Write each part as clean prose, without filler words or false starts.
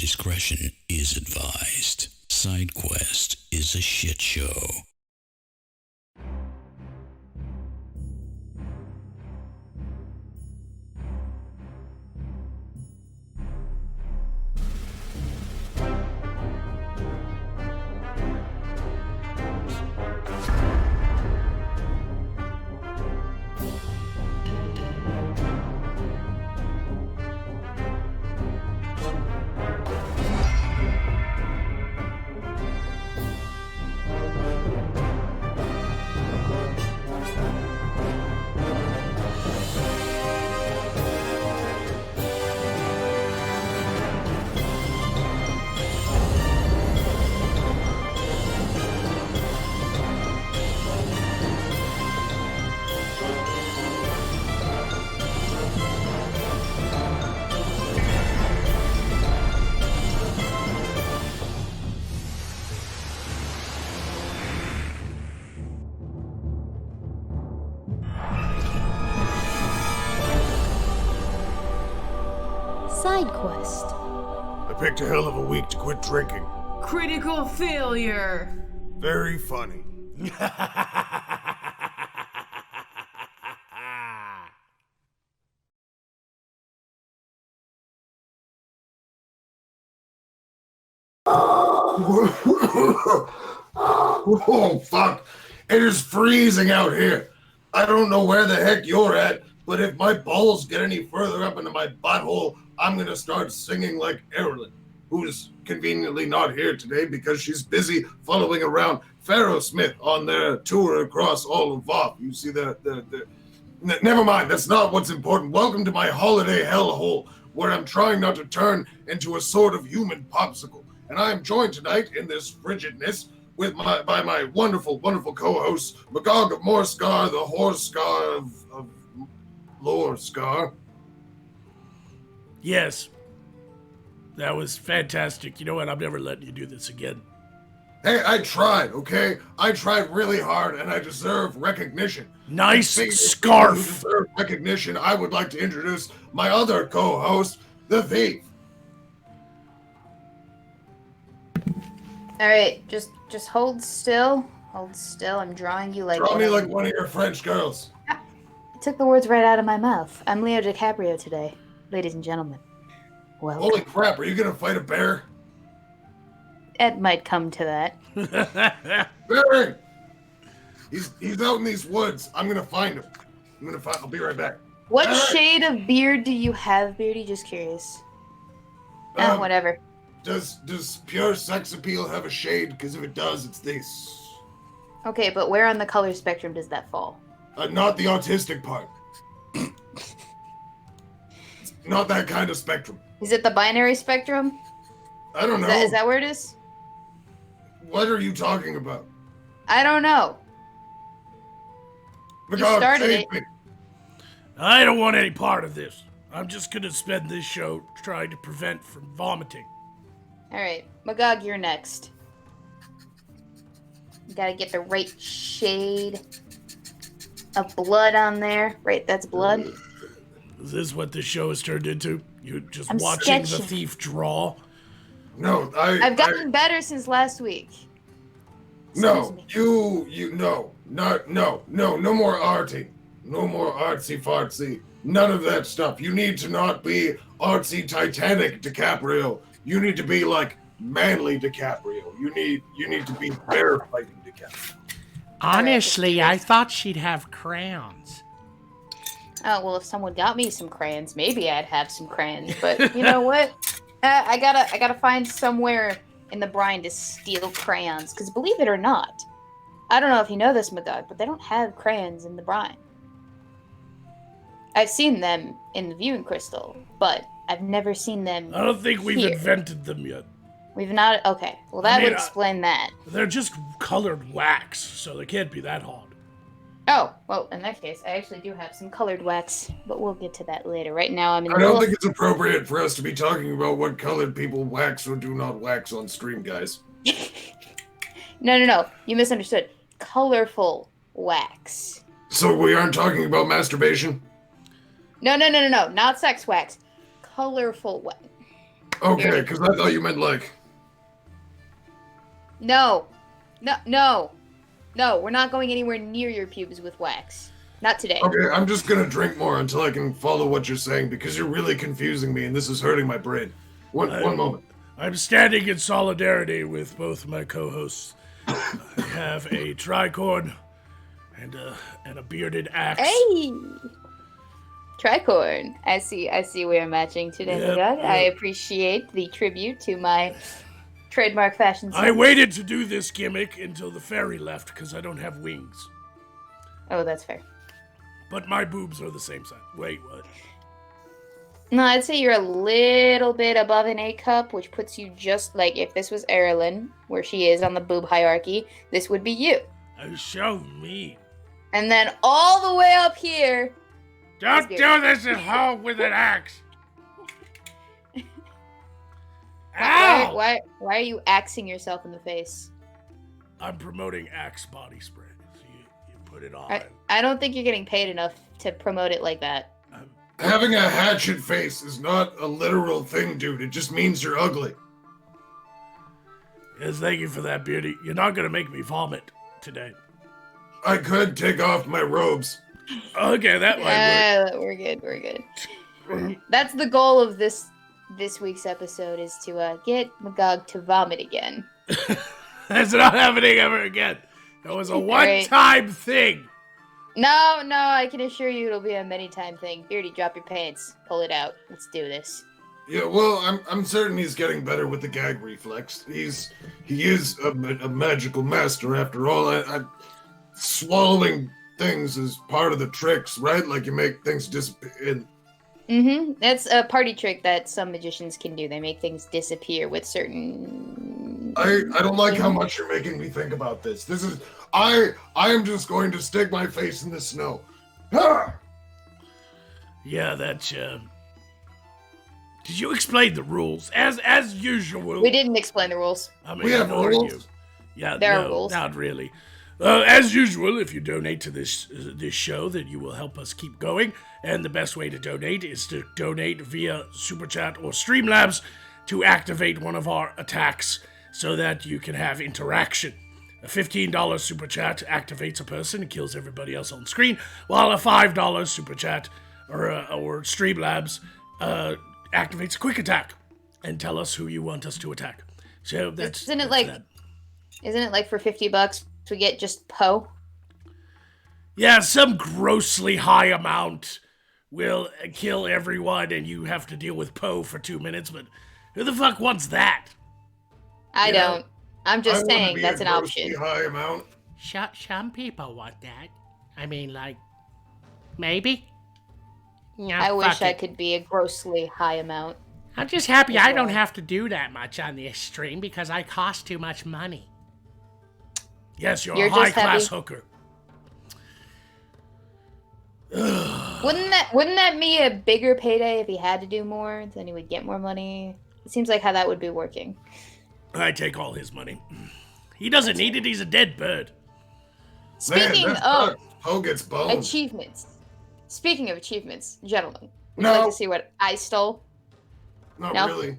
discretion is advised. Side Quest is a shit show. Side quest. I picked a hell of a week to quit drinking. Critical failure. Very funny. Oh, fuck. It is freezing out here. I don't know where the heck you're at, but if my balls get any further up into my butthole, I'm gonna start singing like Erilyn, who's conveniently not here today because she's busy following around Pharaoh Smith on their tour across all of Voth. You see never mind, that's not what's important. Welcome to my holiday hellhole, where I'm trying not to turn into a sort of human popsicle. And I am joined tonight in this frigidness by my wonderful, wonderful co-host, Magog of Morscar, the horse scar of Lore Scar. Yes. That was fantastic. You know what? I'm never letting you do this again. Hey, I tried, okay? I tried really hard, and I deserve recognition. Nice scarf. Who deserve recognition, I would like to introduce my other co-host, the Thief. All right, just hold still. Hold still. I'm drawing you like. Draw me like one of your French girls. I took the words right out of my mouth. I'm Leo DiCaprio today, ladies and gentlemen. Well, holy crap! Are you gonna fight a bear? It might come to that. Barry! He's out in these woods. I'm gonna find him. I'll be right back. What shade of beard do you have, Beardy? Just curious. Whatever. Does pure sex appeal have a shade? Because if it does, it's this. Okay, but where on the color spectrum does that fall? Not the autistic part. It's not that kind of spectrum. Is it the binary spectrum? I don't know. Is that where it is? What are you talking about? I don't know. You started it. Me. I don't want any part of this. I'm just going to spend this show trying to prevent from vomiting. All right, Magog, you're next. You gotta get the right shade of blood on there. Right, that's blood. Is this what this show has turned into? You just I'm watching sketching. the thief draw? No, I've gotten better since last week. No, no more arty. No more artsy fartsy. None of that stuff. You need to not be artsy Titanic DiCaprio. You need to be like manly DiCaprio. You need to be bear fighting DiCaprio. Honestly, I thought she'd have crayons. Oh, well, if someone got me some crayons, maybe I'd have some crayons. But you know what? I gotta find somewhere in the brine to steal crayons. Because believe it or not, I don't know if you know this, Magog, but they don't have crayons in the brine. I've seen them in the viewing crystal, but I've never seen them. I don't think we've invented them yet. We've not. Okay, well that would explain that. They're just colored wax, so they can't be that hard. Oh, well, in that case, I actually do have some colored wax, but we'll get to that later. Right now, I'm in. I don't think it's appropriate for us to be talking about what colored people wax or do not wax on stream, guys. No. You misunderstood. Colorful wax. So we aren't talking about masturbation? No. Not sex wax. Colorful wax. Okay, because I thought you meant like... No. No, we're not going anywhere near your pubes with wax. Not today. Okay, I'm just gonna drink more until I can follow what you're saying, because you're really confusing me, and this is hurting my brain. One moment. I'm standing in solidarity with both my co-hosts. I have a tricorn and a bearded axe. Hey! Tricorn. I see we are matching today, Yep, Magog. yep. I appreciate the tribute to my trademark fashion sense. I waited to do this gimmick until the fairy left because I don't have wings. Oh, that's fair. But my boobs are the same size. Wait, what? No, I'd say you're a little bit above an A cup, which puts you just like if this was Erilyn, where she is on the boob hierarchy, this would be you. Oh, show me. And then all the way up here. Don't do this at home with an axe. Ow! Why are you axing yourself in the face? I'm promoting Axe body spray. So you put it on. I don't think you're getting paid enough to promote it like that. Having a hatchet face is not a literal thing, dude. It just means you're ugly. Yes, thank you for that, Beardy. You're not gonna make me vomit today. I could take off my robes. Okay, that might work. We're good. That's the goal of this week's episode, is to get Magog to vomit again. That's not happening ever again. That was a one-time thing. No, I can assure you it'll be a many-time thing. Beardy, drop your pants. Pull it out. Let's do this. Yeah, well, I'm certain he's getting better with the gag reflex. He is a magical master after all. Swallowing things is part of the tricks, right? Like you make things disappear. That's a party trick that some magicians can do. They make things disappear with certain... I don't like how much you're making me think about this. This is... I am just going to stick my face in the snow. Ah! Yeah, that's, Did you explain the rules? As usual. We didn't explain the rules. I mean, We have rules? you. Yeah, There are no, rules. not really. As usual, if you donate to this show, then you will help us keep going. And the best way to donate is to donate via Super Chat or Streamlabs to activate one of our attacks so that you can have interaction. A $15 Super Chat activates a person and kills everybody else on screen, while a $5 Super Chat or Streamlabs activates a quick attack and tell us who you want us to attack. So that's... Isn't it that. like for $50 we get just Poe? Yeah, some grossly high amount will kill everyone and you have to deal with Poe for 2 minutes, but who the fuck wants that? I don't. I'm just I wanna saying be that's a an option. grossly high amount. Some people want that. I mean, like, maybe? Yeah, I wish fuck I it. could be a grossly high amount. I'm just happy as I don't well. have to do that much on this stream because I cost too much money. Yes, you're You're a just high-class happy- hooker. Wouldn't that be a bigger payday if he had to do more? Then he would get more money. It seems like how that would be working. I take all his money. He doesn't need it, he's a dead bird. Speaking Man, that's of nuts. Poe gets bones. achievements, speaking of achievements, gentlemen, would No. you like to see what I stole? Not No. really.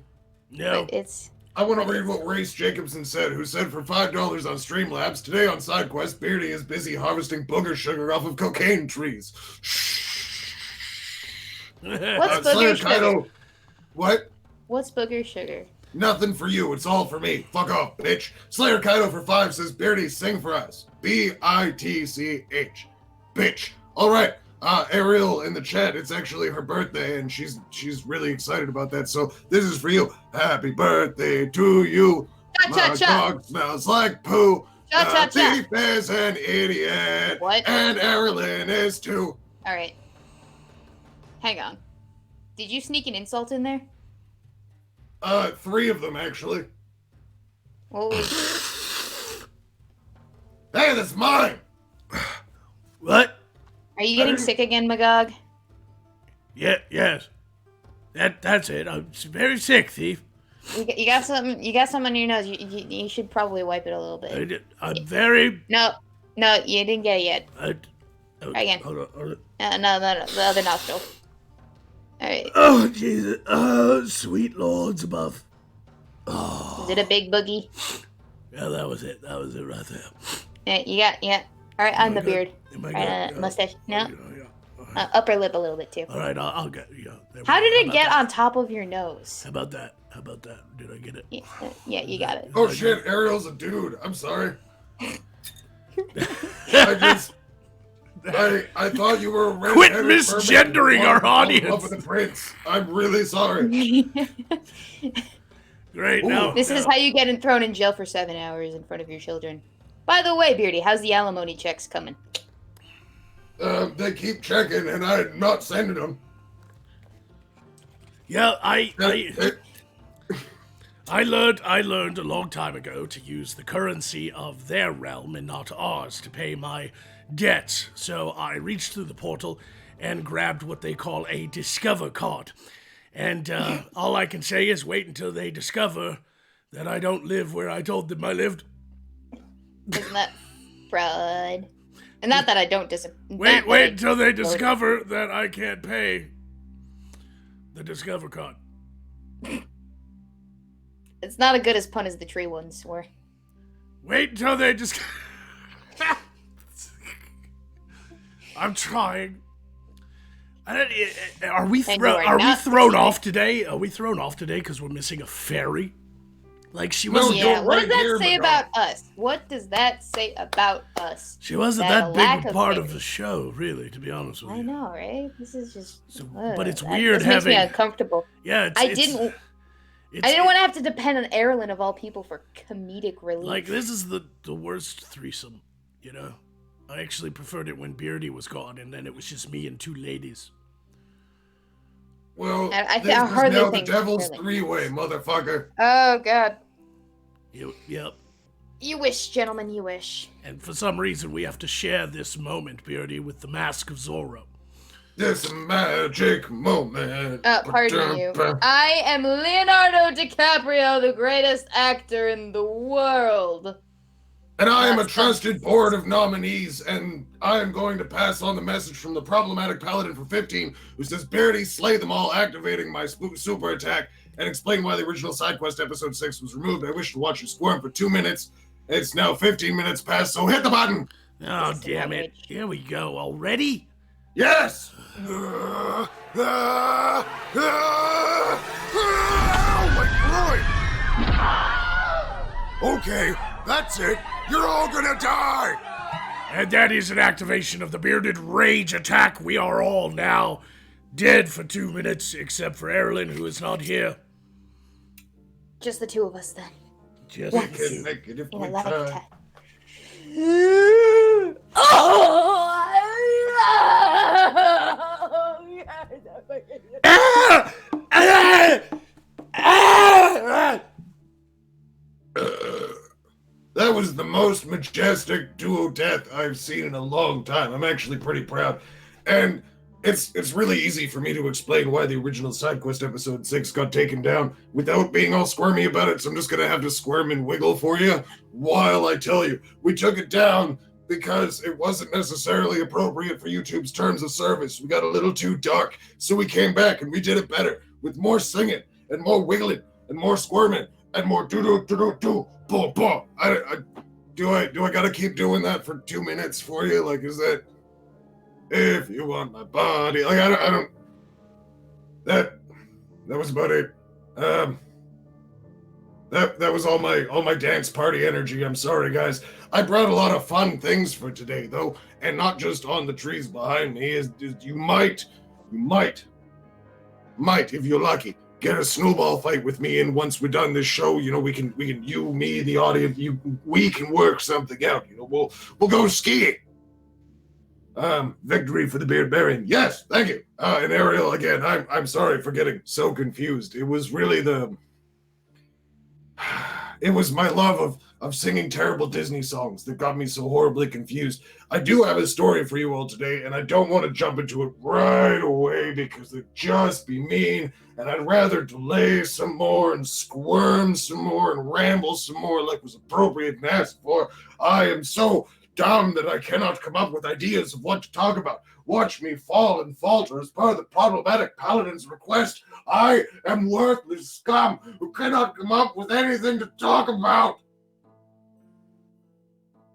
No. But it's I want to read what Race Jacobson said, who said for $5 on Streamlabs, today on SideQuest, Beardy is busy harvesting booger sugar off of cocaine trees. What's Slayer booger sugar? Kaido. What? What's booger sugar? Nothing for you. It's all for me. Fuck off, bitch. Slayer Kaido for 5 says, Beardy, sing for us. B-I-T-C-H. Bitch. All right. Ariel in the chat, it's actually her birthday, and she's really excited about that. So this is for you. Happy birthday to you. My Cha-cha-cha. dog smells like poo. Cha-cha-cha. Thief is an idiot. What? And Erilyn is too. All right. Hang on. Did you sneak an insult in there? 3 of them, actually. What was... Hey, that's mine. What? Are you getting sick again, Magog? Yeah, yes. That's it. I'm very sick, thief. You got something. You got something on your nose. You should probably wipe it a little bit. I'm very... No, you didn't get it yet. Try again. Hold on. No, the other nostril. Alright. Oh, Jesus. Oh, sweet lords above. Is it a big boogie? Yeah, that was it. That was it right there. Yeah. Alright, on Am I the good? beard. Am I Alright, good? Yeah. mustache. No. Yeah. All right. Upper lip a little bit too. All right, I'll get. Yeah. There we How go. did it about get that? on top of your nose? How about that? How about that? Did I get it? Yeah, you got it. Oh shit, Ariel's a dude. I'm sorry. I thought you were a Quit red-headed misgendering mermaid our who fell in audience. love with the prince. I'm really sorry. Great. Ooh. Now, This is how you get thrown in jail for 7 hours in front of your children. By the way, Beardy, how's the alimony checks coming? They keep checking, and I'm not sending them. Yeah, I Eh, learned a long time ago to use the currency of their realm and not ours to pay my debts. So I reached through the portal and grabbed what they call a discover card. And all I can say is wait until they discover that I don't live where I told them I lived. Isn't that fraud? And not that I don't Wait until they discover that I can't pay the discover card. It's not as good as pun as the tree ones were. Wait until they just. I'm trying. Are we And you are are we not thrown succeeding. off today? Are we thrown off today because we're missing a fairy? Like she No, wasn't. you're Yeah, what does right that here, say Madonna. about us? What does that say about us? She wasn't That that lack big a of part of fairy. the show, really, to be honest with you. I know, right? This is just. So, but it's that weird just makes me having. uncomfortable. Yeah, it's, I it's, didn't it's- want to have to depend on Erlen of all people for comedic relief. Like this is the worst threesome, you know. I actually preferred it when Beardy was gone, and then it was just me and two ladies. Well, I this is hardly now the think devil's really. three-way, motherfucker. Oh God, Yep. you wish, gentlemen, you wish. And for some reason, we have to share this moment, Beardy, with the Mask of Zorro. This magic moment. Pardon you. I am Leonardo DiCaprio, the greatest actor in the world. And I am a That's trusted board of nominees, and I am going to pass on the message from the problematic paladin for 15, who says, Beardy, slay them all, activating my super attack, and explain why the original side quest episode 6 was removed. I wish to watch you squirm for 2 minutes. It's now 15 minutes past, so hit the button! Oh, This is damn it. outrage. Here we go. Already? Yes! Oh, my groin! Okay, that's it. You're all gonna die! And that is an activation of the Bearded Rage attack. We are all now dead for 2 minutes, except for Erlen, who is not here. Just the two of us then. Just Yes. the Can two. make it if In we a try. lifetime. Ah! Ah! Ah! That was the most majestic duo death I've seen in a long time. I'm actually pretty proud. And it's really easy for me to explain why the original side quest episode 6 got taken down without being all squirmy about it, so I'm just gonna have to squirm and wiggle for you while I tell you. We took it down because it wasn't necessarily appropriate for YouTube's terms of service. We got a little too dark, so we came back and we did it better with more singing and more wiggling and more squirming and more do boom boom. Do I gotta keep doing that for 2 minutes for you? Like, is that if you want my body? Like, I don't. That was about it. That was all my dance party energy. I'm sorry, guys. I brought a lot of fun things for today, though, and not just on the trees behind me. Is you might, if you're lucky, get a snowball fight with me. And once we're done this show, you know, we can you, me, the audience, we can work something out. You know, we'll go skiing. Victory for the beard bearing. Yes, thank you. And Ariel, again, I'm sorry for getting so confused. It was really it was my love of singing terrible Disney songs that got me so horribly confused. I do have a story for you all today, and I don't want to jump into it right away because it'd just be mean, and I'd rather delay some more and squirm some more and ramble some more like was appropriate and asked for. I am so dumb that I cannot come up with ideas of what to talk about. Watch me fall and falter as per the problematic paladin's request. I am worthless scum who cannot come up with anything to talk about.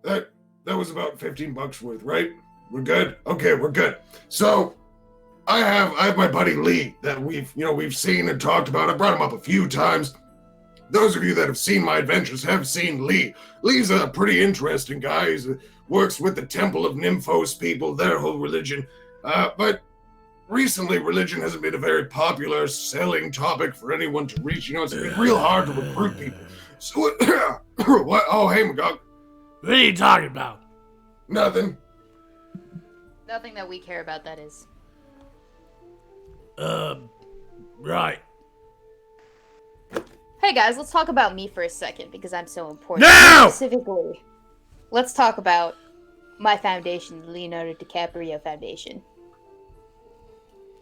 That was about $15 worth, right? We're good? Okay, we're good. So I have my buddy Lee that we've seen and talked about. I brought him up a few times. Those of you that have seen my adventures have seen Lee. Lee's a pretty interesting guy. He works with the Temple of Nymphos people, their whole religion. But recently, religion hasn't been a very popular selling topic for anyone to reach. It's been real hard to recruit people. So, what? Oh, hey, Magog. What are you talking about? Nothing. Nothing that we care about, that is. Right. Hey guys, let's talk about me for a second because I'm so important. No! Specifically, let's talk about my foundation, the Leonardo DiCaprio Foundation.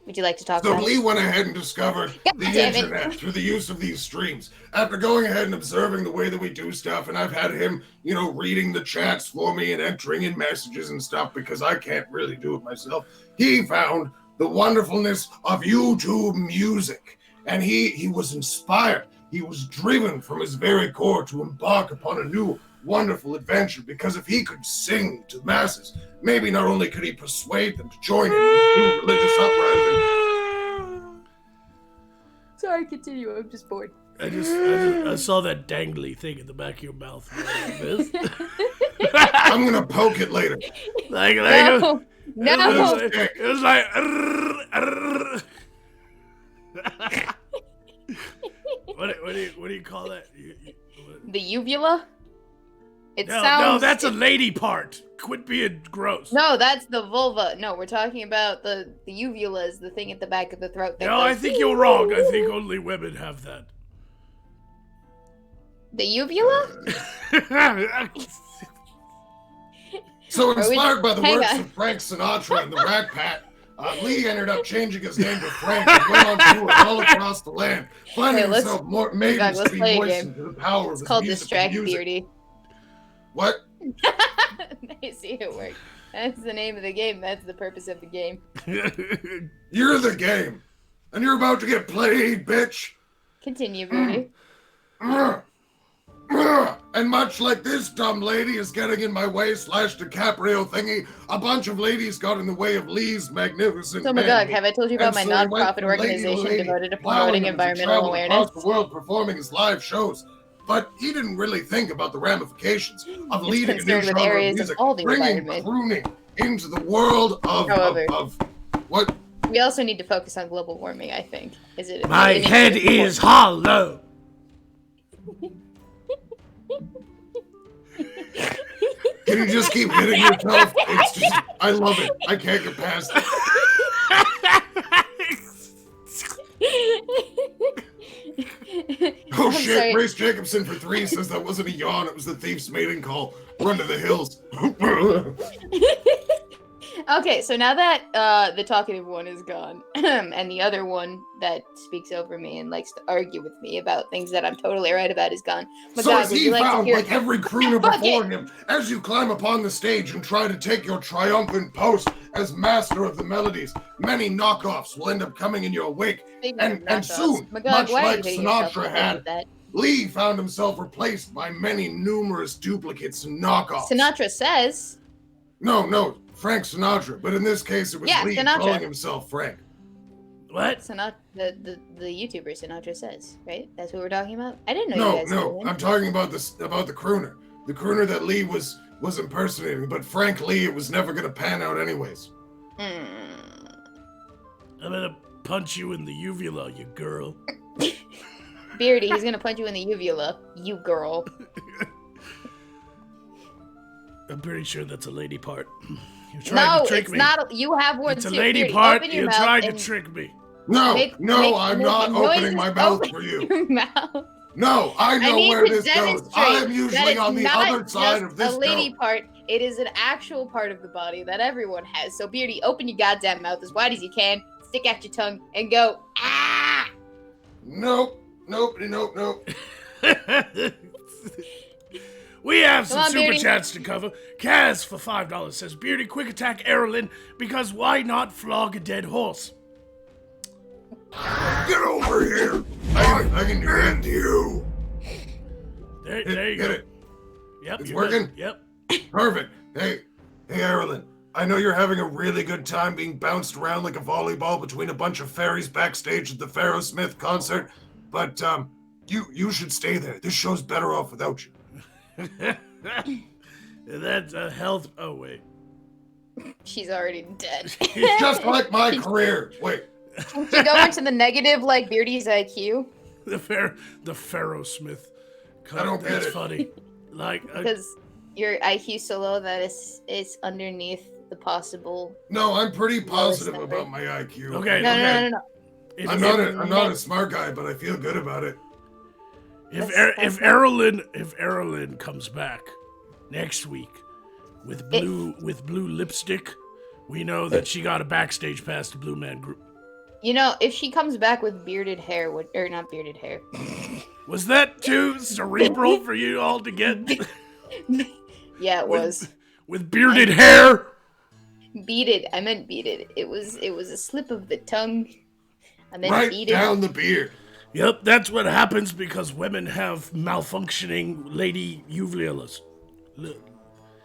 Would you like to talk So about Lee it? went ahead and discovered the damn it. internet through the use of these streams. After going ahead and observing the way that we do stuff, and I've had him, reading the chats for me and entering in messages and stuff because I can't really do it myself, he found the wonderfulness of YouTube music. And he was inspired. He was driven from his very core to embark upon a new wonderful adventure, because if he could sing to the masses, maybe not only could he persuade them to join him in this new religious uprising. Sorry, continue. I'm just bored. I saw that dangly thing in the back of your mouth. I'm gonna poke it later. No. It was like. What do you call that? The uvula? No, that's a lady part. Quit being gross. No, that's the vulva. No, we're talking about the uvula is the thing at the back of the throat. That No, goes, I think you're wrong. I think only women have that. The uvula? So inspired by the hang works on. of Frank Sinatra and the Rat Pack, Lee ended up changing his name to Frank and went on tour all across the land, finding Hey, let's- himself more maidens let's to be play a moistened game. to the power of It's his called musical Distract music. Beardy. What? I see it work. That's the name of the game. That's the purpose of the game. You're the game, and you're about to get played, bitch. Continue, Beardy. And much like this dumb lady is getting in my way / DiCaprio thingy, a bunch of ladies got in the way of Lee's magnificent So, my man. God, have I told you about And my so he went nonprofit from lady to organization lady, devoted to plowing promoting him as he environmental traveled awareness? across the world performing his live shows. But he didn't really think about the ramifications of He's leading a new concerned with genre of areas of music, all the bringing environment. crooning into the world However. of what? We also need to focus on global warming, I think. Is it? My it head needs to is hollow. Can you just keep hitting yourself? It's just, I love it. I can't get past it. Oh I'm shit, sorry. Grace Jacobson for 3 says that wasn't a yawn, it was the thief's mating call. Run to the hills. Okay, so now that the talkative one is gone, and the other one that speaks over me and likes to argue with me about things that I'm totally right about is gone. But So guys, as would he you like to found, hear? like every crooner Fuck before it. him, as you climb upon the stage and try to take your triumphant post as master of the melodies, many knockoffs will end up coming in your wake. Speaking and- of and knockoffs, soon, my God, much why are like you hitting yourself Sinatra in the head had, with that? Lee found himself replaced by many numerous duplicates and knockoffs. Sinatra says. No, Frank Sinatra. But in this case, it was Yeah, Lee Sinatra. calling himself Frank. What? Sinatra, the YouTuber Sinatra says, right? That's what we're talking about. I didn't know you No, guys knew him. I'm talking about the crooner. The crooner that Lee was impersonating. But Frank Lee, it was never gonna pan out anyways. Mm. I'm gonna punch you in the uvula, you girl. Beardy, he's gonna punch you in the uvula, you girl. I'm pretty sure that's a lady part. You're trying No, to trick it's me. not. You have one It's a too. lady Beardy, part. open your You're mouth trying to and trick me. No, make I'm not opening noises. my mouth Open for you. Your mouth. No, I know need where to this goes. demonstrate I'm that usually it's on the not other side just of this a lady dough. part. It is an actual part of the body that everyone has. So, Beardy, open your goddamn mouth as wide as you can, stick out your tongue, and go, ah! Nope. We have have some Come on, super Beardy. chats to cover. Kaz for $5 says, Beardy, quick attack Erlyn, because why not flog a dead horse? Get over here! I can defend you. There you Get go. it. Yep, It's you're working? good. Yep. Perfect. Hey, Erlyn. I know you're having a really good time being bounced around like a volleyball between a bunch of fairies backstage at the Pharaoh Smith concert, but you should stay there. This show's better off without you. That's a health. Oh, wait. She's already dead. Just like my career. Wait. Can she go into the negative like Beardy's IQ? The Pharaoh Smith. I don't get That's it. funny. Like, Because your IQ so low that it's underneath the possible. No, I'm pretty positive number. about my IQ. okay, No, okay. no. If, I'm not a smart guy, but I feel good about it. if That's Erlyn comes back next week with blue lipstick, we know that she got a backstage pass to Blue Man Group. You know, if she comes back with bearded hair, or not bearded hair. Was that too cerebral for you all to get? Yeah, it was. With bearded hair? Beaded. I meant beaded. It was a slip of the tongue. I meant Right beaded. down the beard. Yep, that's what happens because women have malfunctioning lady uvulas.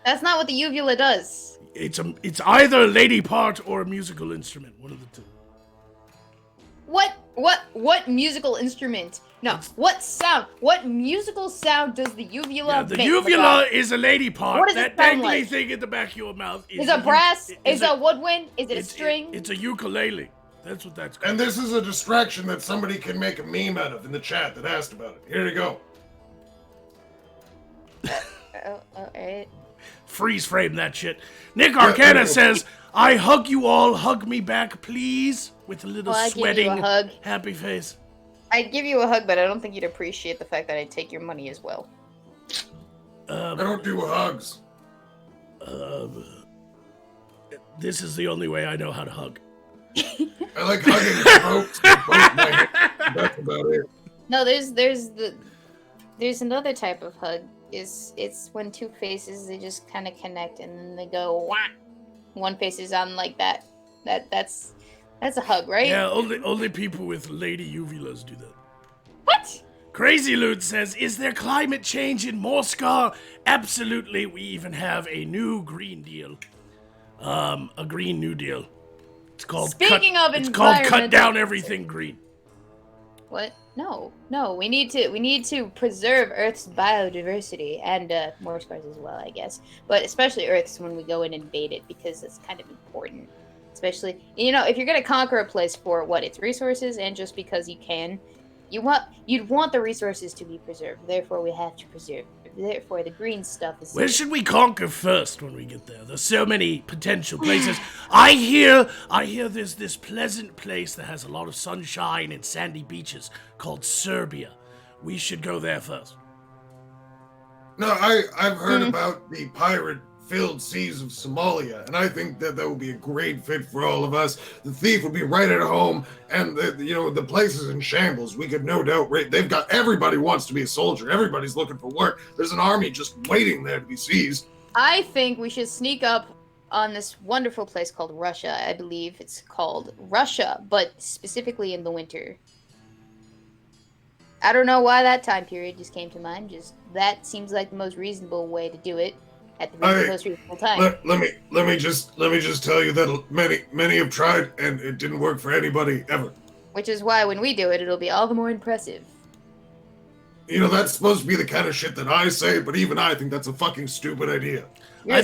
That's not what the uvula does. It's either a lady part or a musical instrument, one of the two. What musical instrument? No, what sound? What musical sound does the uvula Yeah, the make? uvula is a lady part. What does That it sound dangly like? thing in the back of your mouth Is it brass? Is it a woodwind? Is it a string? It's a ukulele. That's what that's called. And this is a distraction that somebody can make a meme out of in the chat that asked about it. Here you go. Oh, alright. Freeze frame that shit. Nick Arcana says, I hug you all, hug me back, please. With a little Well, I give you sweating, a hug. happy face. I'd give you a hug, but I don't think you'd appreciate the fact that I'd take your money as well. I don't do hugs. This is the only way I know how to hug. I like hugging folks with both my hands. That's about it. No, there's another type of hug. It's when two faces they just kind of connect and then they go wah. One face is on like that. That's a hug, right? Yeah, only people with lady uvulas do that. What? Crazy Loot says, is there climate change in Moscow? Absolutely, we even have a new Green Deal. A Green New Deal. It's called Speaking of it's called Cut environmental- Down Everything Green. What? No. We need to preserve Earth's biodiversity and more stars as well, I guess. But especially Earth's when we go in and invade it because it's kind of important. Especially, if you're gonna conquer a place for its resources and just because you can, you'd want the resources to be preserved. Therefore, we have to preserve. Therefore, the green stuff is. Where should we conquer first when we get there? There's so many potential places. I hear there's this pleasant place that has a lot of sunshine and sandy beaches called Serbia. We should go there first. No, I've heard about the pirate-filled seas of Somalia, and I think that would be a great fit for all of us. The thief would be right at home, and the place is in shambles. We could no doubt everybody wants to be a soldier. Everybody's looking for work. There's an army just waiting there to be seized. I think we should sneak up on this wonderful place called Russia. I believe it's called Russia, but specifically in the winter. I don't know why that time period just came to mind. Just that seems like the most reasonable way to do it at the most reasonable time. Let me just tell you that many have tried, and it didn't work for anybody ever. Which is why when we do it, it'll be all the more impressive. That's supposed to be the kind of shit that I say, but even I think that's a fucking stupid idea. I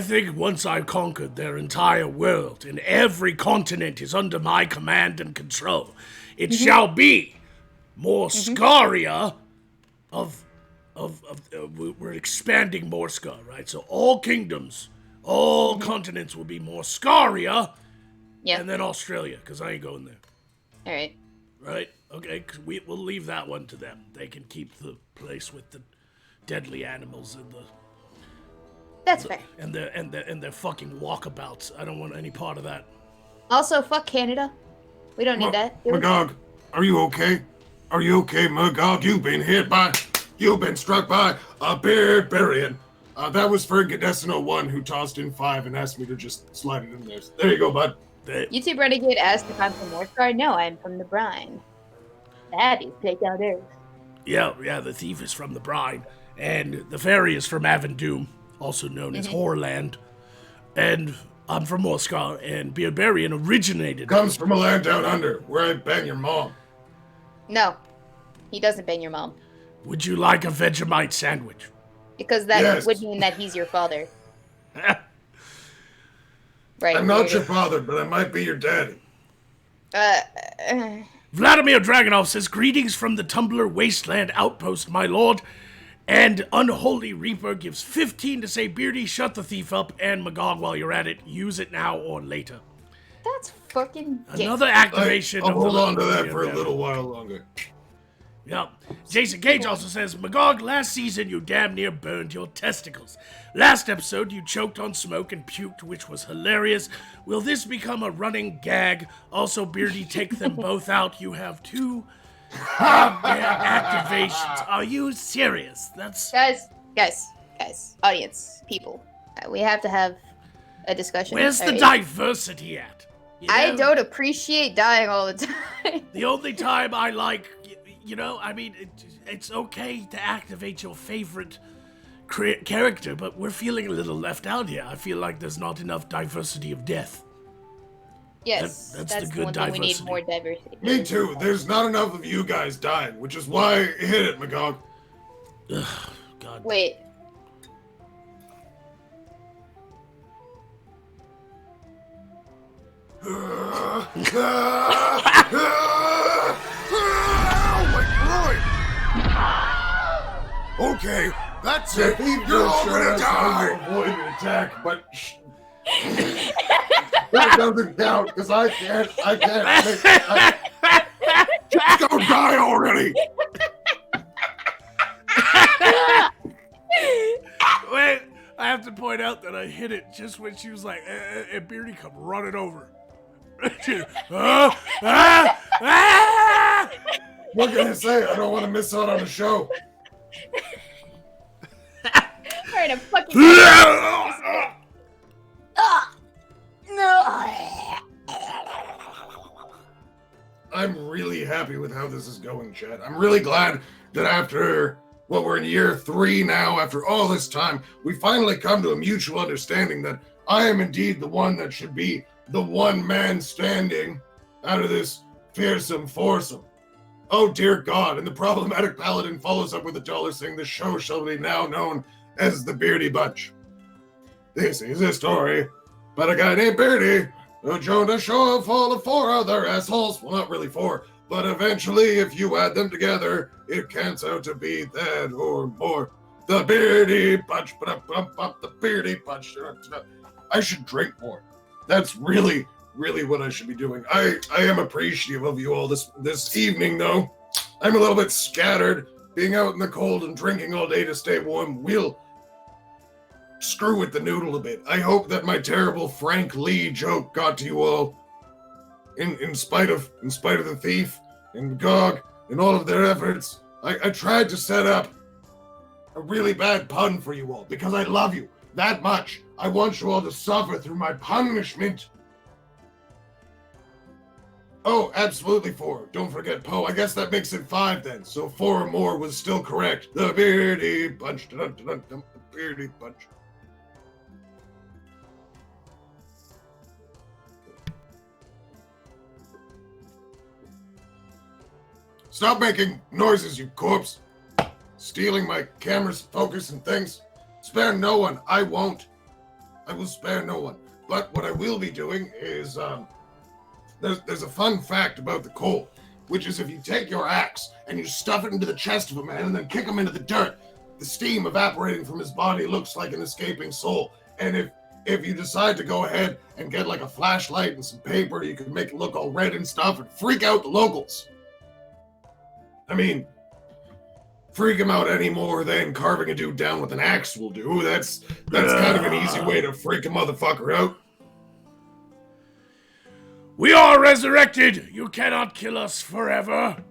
think once I've conquered their entire world and every continent is under my command and control, it shall be Morscaria we're expanding Morsca, right? So all kingdoms, all continents will be Morscaria, and then Australia, because I ain't going there. All right. Right? Okay, 'cause we'll leave that one to them. They can keep the place with the deadly animals and That's fair. and their fucking walkabouts. I don't want any part of that. Also, fuck Canada. We don't need that. do we? Magog, are you okay? Are you okay, Magog? You've been hit by You've been struck by a barbarian. That was for Gadesino 1, who tossed in 5 and asked me to just slide it in there. There you go, bud. YouTube Renegade asked if I'm from Northgard. No, I'm from the Brine. That is take out Earth. Yeah, the thief is from the Brine, and the fairy is from Avendoom, also known as Horland. And I'm from Moscow, and Barbarian originated... Comes from a land down under, where I bang your mom. No, he doesn't bang your mom. Would you like a Vegemite sandwich? Because that Yes. would mean that he's your father. Right. I'm not your father, but I might be your daddy. Vladimir Dragonov says, greetings from the Tumbler Wasteland Outpost, my lord. And Unholy Reaper gives 15 to say, Beardy, shut the thief up, and Magog, while you're at it, use it now or later. That's fucking gay. Another activation I'll of hold the on to that Yeah, for yeah. a little while longer. Yeah. Jason Cage also says, Magog, last season you damn near burned your testicles. Last episode you choked on smoke and puked, which was hilarious. Will this become a running gag? Also, Beardy, take them both out. You have 2 activations. Are you serious? That's... Guys, audience, people. We have to have a discussion. Where's the Alright? diversity at? You I know? don't appreciate dying all the time. The only time I like, it's okay to activate your favorite character, but we're feeling a little left out here. I feel like there's not enough diversity of death. Yes, That's that's the the good one thing we need diversity. more diversity. Me too. There's not enough of you guys dying, which is why I hit it, Magog. God. Wait. Okay, that's it. You're all gonna die. Avoid an attack, but that doesn't count because I can't. Just go die already. Wait, I have to point out that I hit it just when she was like, and Beardy come running over. What can I say? I don't want to miss out on the show. Alright, I'm fucking. No. I'm really happy with how this is going, Chad. I'm really glad that after, we're in year 3 now, after all this time, we finally come to a mutual understanding that I am indeed the one that should be the one man standing out of this fearsome foursome. Oh dear God, and the problematic paladin follows up with a dollar saying the show shall be now known as the Beardy Bunch. This is a story about a guy named Beardy who joined a show full of 4 other assholes. Well, not really 4, but eventually, if you add them together, it counts out to be that or more. The Beardy Bunch, the Beardy Bunch. I should drink more. That's really what I should be doing. I am appreciative of you all this evening, though. I'm a little bit scattered. Being out in the cold and drinking all day to stay warm will screw with the noodle a bit. I hope that my terrible Frank Lee joke got to you all. In spite of the thief and Gog and all of their efforts, I tried to set up a really bad pun for you all because I love you that much. I want you all to suffer through my punishment. Oh, absolutely 4. Don't forget Poe. I guess that makes it 5 then. So 4 or more was still correct. The Beardy Bunch. The Beardy Bunch. Stop making noises, you corpse. Stealing my camera's focus and things. Spare no one. I won't. I will spare no one. But what I will be doing is, there's a fun fact about the coal, which is if you take your axe and you stuff it into the chest of a man and then kick him into the dirt, the steam evaporating from his body looks like an escaping soul. And if you decide to go ahead and get like a flashlight and some paper, you can make it look all red and stuff and freak out the locals. I mean, freak him out any more than carving a dude down with an axe will do. That's kind of an easy way to freak a motherfucker out. We are resurrected! You cannot kill us forever!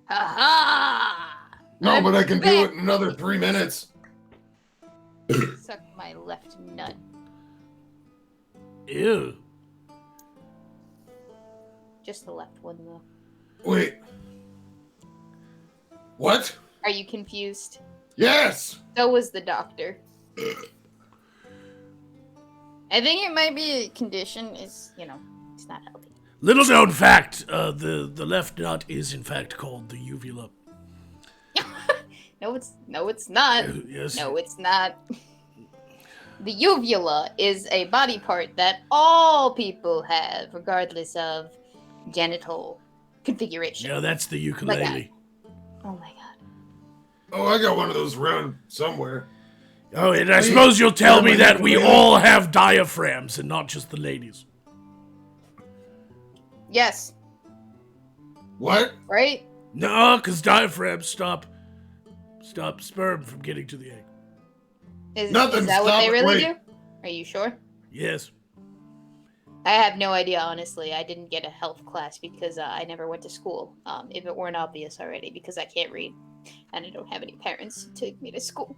Ha ha! No, but I can do back. it in another 3 minutes. Suck my left nut. Ew. Just the left one, though. Wait. What? Are you confused? Yes! So was the doctor. I think it might be a condition. It's not healthy. Little known fact, the left nut is in fact called the uvula. No, it's not. Yes. No, it's not. The uvula is a body part that all people have, regardless of genital configuration. Yeah, that's the ukulele. Oh my god. Oh, I got one of those around somewhere. Oh, and I suppose you'll tell me that we all have diaphragms and not just the ladies. Yes. What? Right? No, because diaphragms stop sperm from getting to the egg. Is Nothing, that what stop they it, really wait. do? Are you sure? Yes. I have no idea, honestly. I didn't get a health class because I never went to school. If it weren't obvious already, because I can't read. And I don't have any parents to take me to school.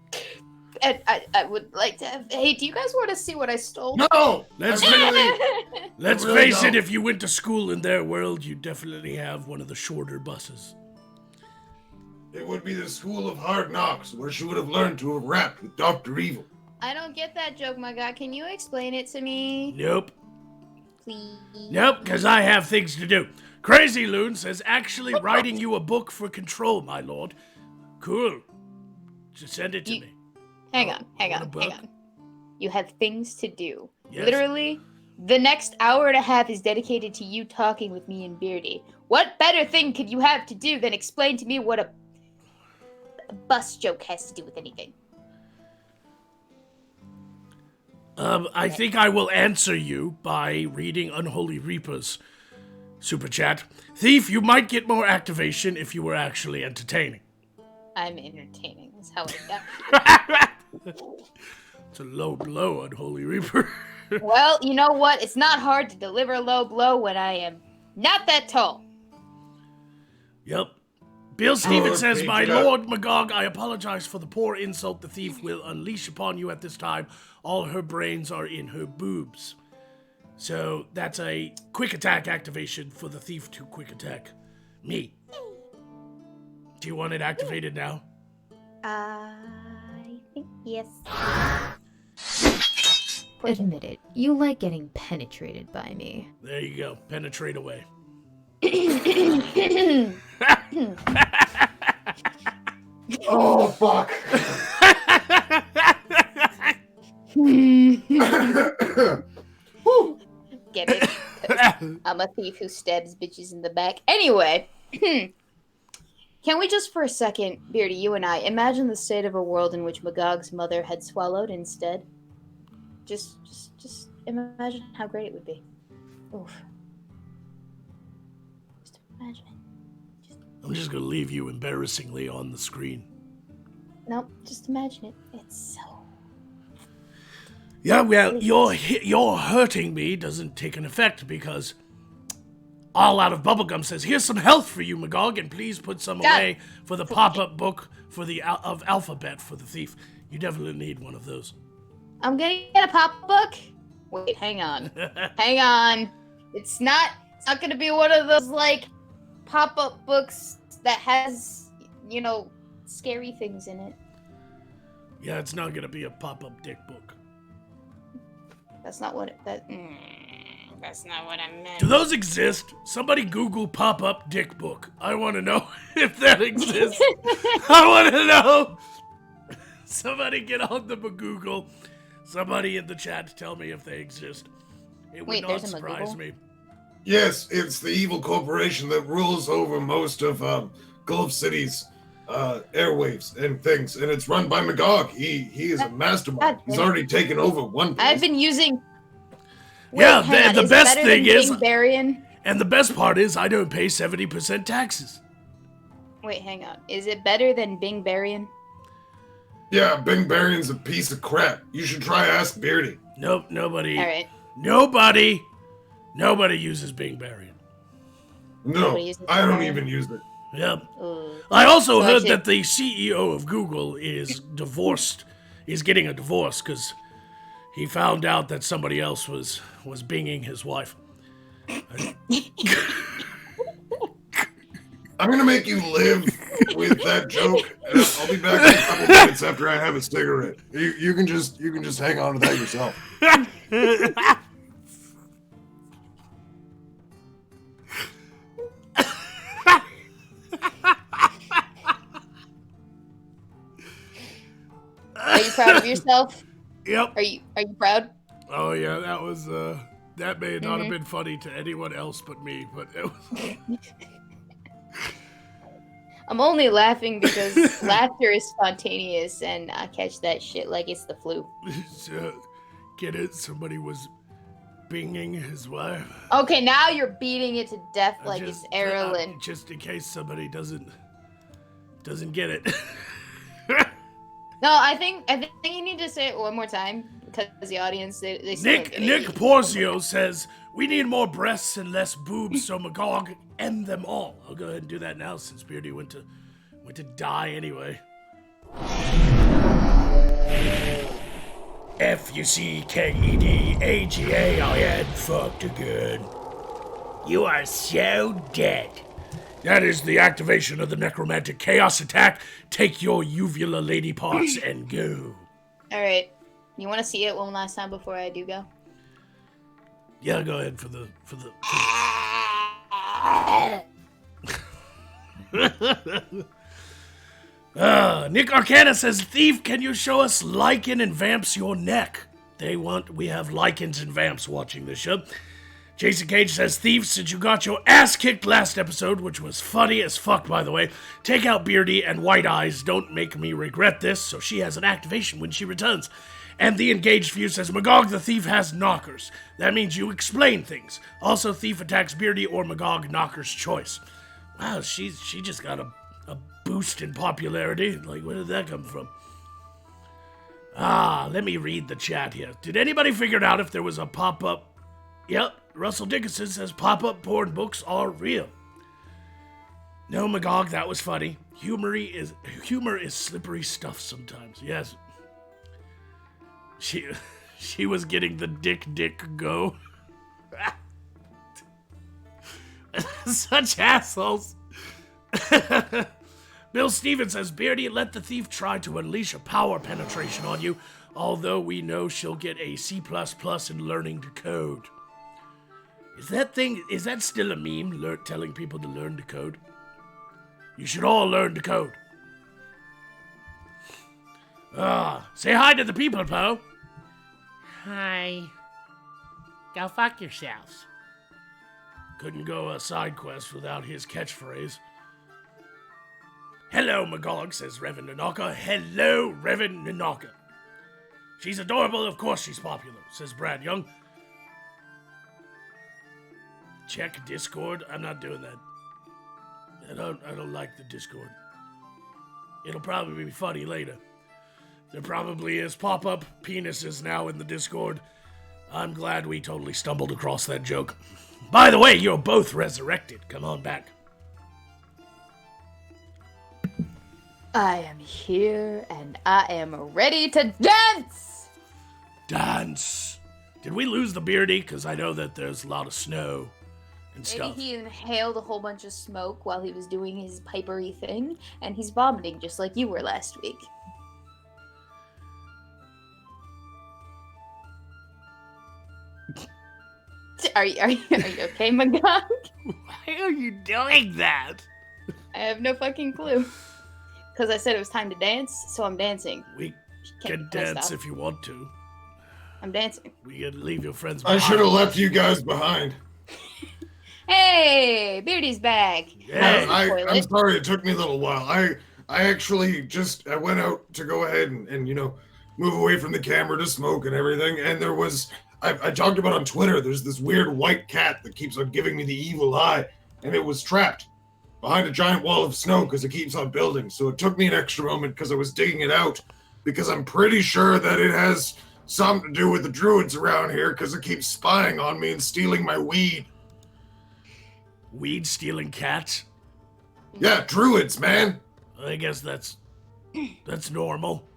And I would like to have... Hey, do you guys want to see what I stole? No! Let's I really face it, don't. if you went to school in their world, you'd definitely have one of the shorter buses. It would be the School of Hard Knocks, where she would have learned to have rapped with Dr. Evil. I don't get that joke, my god. Can you explain it to me? Nope. Please? Nope, because I have things to do. Crazy Loon says, actually writing you a book for control, my lord. Cool. Just send it to me. Hang on. Want a book? You have things to do. Yes. Literally, the next hour and a half is dedicated to you talking with me and Beardy. What better thing could you have to do than explain to me what a bus joke has to do with anything? I think I will answer you by reading Unholy Reaper's super chat. Thief, you might get more activation if you were actually entertaining. I'm entertaining. That's how I got. It's a low blow, Unholy Reaper. Well, you know what? It's not hard to deliver a low blow when I am not that tall. Yep. Bill Stevens Lord, says, page my it up." lord Magog, I apologize for the poor insult the thief will unleash upon you at this time. All her brains are in her boobs. So that's a quick attack activation for the thief to quick attack me. Do you want it activated now? I think yes. Admit it, you like getting penetrated by me. There you go. Penetrate away. Oh, fuck. Get it? 'Cause I'm a thief who stabs bitches in the back. Anyway, can we just for a second, Beardy, you and I, imagine the state of a world in which Magog's mother had swallowed instead? Just imagine how great it would be. Oof. Just imagine it. I'm just gonna leave you embarrassingly on the screen. Nope, just imagine it. It's so... Yeah, well, your hurting me doesn't take an effect because All Out of Bubblegum says, here's some health for you, Magog, and please put some away for the pop-up book for the of alphabet for the thief. You definitely need one of those. I'm gonna get a pop book. Wait, hang on. Hang on. It's not gonna be one of those, like, pop-up books that has, scary things in it. Yeah, it's not gonna be a pop-up dick book. That's not what that's not what I meant. Do those exist? Somebody Google pop-up dick book. I want to know if that exists. I want to know. Somebody get on the Google. Somebody in the chat tell me if they exist. It would Wait, not there's a surprise Magoogle? me. Yes, it's the evil corporation that rules over most of Gulf City's airwaves and things, and it's run by Magog. He is a mastermind. God He's damn it. already taken over one place. I've been using... Yeah, hang on, the is it best better thing than is- Bing Barian? And the best part is I don't pay 70% taxes. Wait, hang on. Is it better than Bing Barian? Yeah, Bing Barion's a piece of crap. You should try Ask Beardy. Nope, nobody. Alright. Nobody uses Bing Barian. No, Nobody uses I don't Bing even use it. Yep. Ugh. I also So heard actually- that the CEO of Google is divorced. He's getting a divorce because he found out that somebody else was binging his wife. I'm gonna make you live with that joke, and I'll be back in a couple minutes after I have a cigarette. You can just hang on to that yourself. Are you proud of yourself? Yep. Are you proud? Oh yeah, that was that may not have been funny to anyone else but me, but it was. I'm only laughing because laughter is spontaneous, and I catch that shit like it's the flu. Get it? Somebody was binging his wife. Okay, now you're beating it to death like Just- it's Erlen. just in case somebody doesn't get it. No, I think you need to say it one more time because the audience they still don't Nick get it. Porzio says we need more breasts and less boobs, so Magog end them all. I'll go ahead and do that now since Beardy went to die anyway. FUCKEDAGAIN fucked again. You are so dead. That is the activation of the necromantic chaos attack. Take your uvula lady parts and go. All right, you want to see it one last time before I do go? Yeah, go ahead for the. Nick Arcana says, Thief, can you show us lichen and vamps your neck? We have lichens and vamps watching this show. Jason Cage says, Thief, since you got your ass kicked last episode, which was funny as fuck, by the way, take out Beardy and White Eyes. Don't make me regret this, so she has an activation when she returns. And the Engaged Few says, Magog the Thief has knockers. That means you explain things. Also, Thief attacks Beardy or Magog, knocker's choice. Wow, she just got a boost in popularity. Like, where did that come from? Let me read the chat here. Did anybody figure out if there was a pop-up? Yep, Russell Dickinson says pop-up porn books are real. No, Magog, that was funny. Humor is slippery stuff sometimes. Yes. She was getting the dick go. Such assholes. Bill Stevens says, Beardy, let the thief try to unleash a power penetration on you, although we know she'll get a C++ in learning to code. Is that still a meme, telling people to learn to code? You should all learn to code. Say hi to the people, Poe. Hi. Go fuck yourselves. Couldn't go a side quest without his catchphrase. Hello, Magog, says Revan Nanaka. Hello, Revan Nanaka. She's adorable, of course she's popular, says Brad Young. Check Discord. I'm not doing that. I don't like the Discord. It'll probably be funny later. There probably is pop-up penises now in the Discord. I'm glad we totally stumbled across that joke. By the way, you're both resurrected. Come on back. I am here and I am ready to dance! Dance. Did we lose the Beardy? Because I know that there's a lot of snow and Maybe stuff. he inhaled a whole bunch of smoke while he was doing his pipery thing, and he's vomiting just like you were last week. Are you okay, Magog? Why are you doing that? I have no fucking clue. Because I said it was time to dance, so I'm dancing. We Can can I dance stop? if you want to. I'm dancing. We can leave your friends I behind. should have left you guys behind. Hey, Beardy's back. Yeah, How's the I'm toilet? sorry it took me a little while. I actually I went out to go ahead and move away from the camera to smoke and everything, and there was I talked about on Twitter, there's this weird white cat that keeps on giving me the evil eye, and it was trapped behind a giant wall of snow because it keeps on building. So it took me an extra moment because I was digging it out, because I'm pretty sure that it has something to do with the druids around here because it keeps spying on me and stealing my weed. Weed stealing cat. Yeah, druids, man. I guess that's normal.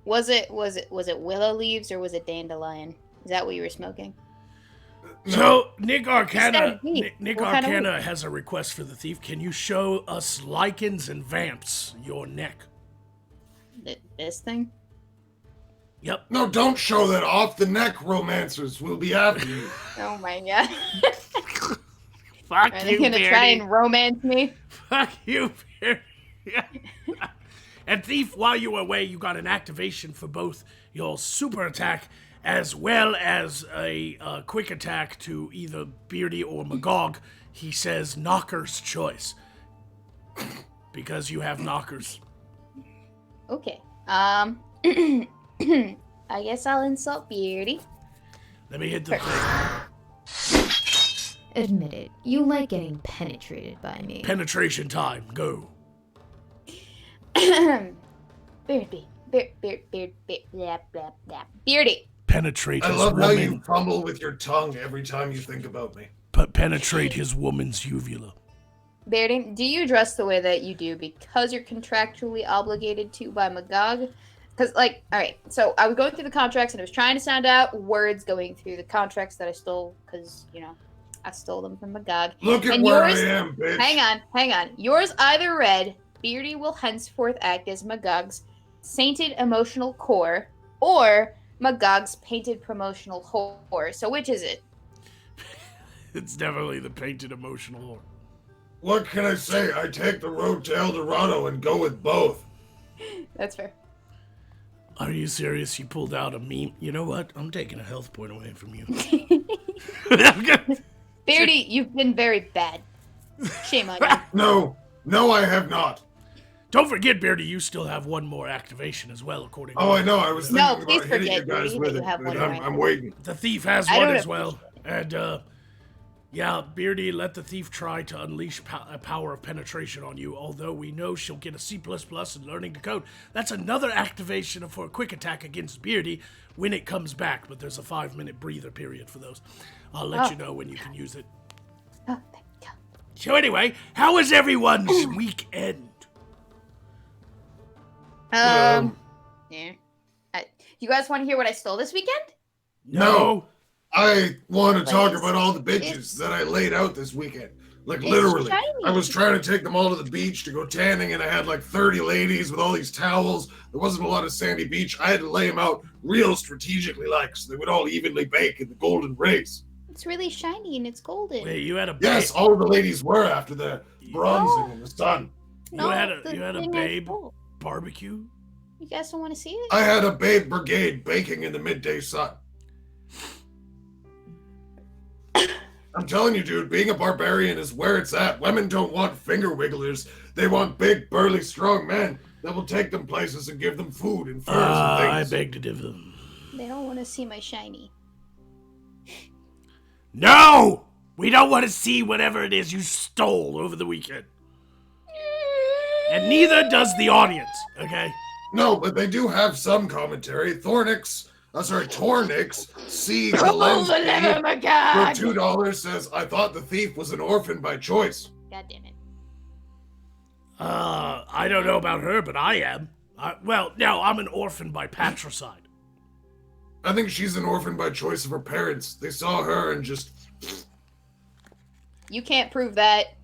Was it willow leaves or was it dandelion? Is that what you were smoking? So Nick Arcana, Instead of weed. Nick What kind of Arcana has a request for the thief. Can you show us lichens and vamps your neck? This thing? Yep. No, don't show that off. The necromancers will be after you. Oh my god. Fuck Are they you, gonna try Beardy. and romance me? Fuck you, Beardy. And thief, while you were away, you got an activation for both your super attack as well as a quick attack to either Beardy or Magog. He says knocker's choice. Because you have knockers. Okay. I guess I'll insult Beardy. Let me hit the thing. Admit it, you like getting penetrated by me. Penetration time, go. Beardy. Blah, blah, blah. Beardy. Penetrate I his love how you woman. fumble with your tongue every time you think about me. Penetrate his woman's uvula. Beardy, do you dress the way that you do because you're contractually obligated to by Magog? Because, alright, so I was going through the contracts and I was trying to sound out words going through the contracts that I stole because, I stole them from Magog. Look at And where yours- I am, bitch. Hang on. Yours either read, Beardy will henceforth act as Magog's sainted emotional core, or Magog's painted promotional whore. So which is it? It's definitely the painted emotional whore. What can I say? I take the road to El Dorado and go with both. That's fair. Are you serious? You pulled out a meme. You know what? I'm taking a health point away from you. Beardy, you've been very bad. Shame on you. No, I have not. Don't forget, Beardy, you still have one more activation as well, according to Oh, I know. I was No, thinking please about hitting you forget, guys Beardy, with that it, you have but one I'm more. waiting. The thief has I one don't as well. And, yeah, Beardy, let the thief try to unleash a power of penetration on you, although we know she'll get a C++ in learning to code. That's another activation for a quick attack against Beardy when it comes back, but there's a 5-minute breather period for those. I'll let you know when you can use it. Oh, thank God. So anyway, how was everyone's weekend? Yeah. You guys want to hear what I stole this weekend? No. I want to talk Please. about all the bitches It's- that I laid out this weekend. Like, It's literally. shiny. I was trying to take them all to the beach to go tanning, and I had like 30 ladies with all these towels. There wasn't a lot of sandy beach. I had to lay them out real strategically, so they would all evenly bake in the golden rays. It's really shiny and it's golden. Wait, you had a Yes, all of the ladies were after the bronzing in the sun. You had a thing I babe stole. barbecue? You guys don't want to see it? I had a babe brigade baking in the midday sun. I'm telling you, dude, being a barbarian is where it's at. Women don't want finger wigglers. They want big, burly, strong men that will take them places and give them food and furs and I things. beg to differ. They don't want to see my shiny. No! We don't want to see whatever it is you stole over the weekend. And neither does the audience, okay? No, but they do have some commentary. Tornix, C. Oh, Gillespie, my God! for $2 says, I thought the thief was an orphan by choice. God damn it. I don't know about her, but I am. No, I'm an orphan by patricide. I think she's an orphan by choice of her parents. They saw her and just... You can't prove that.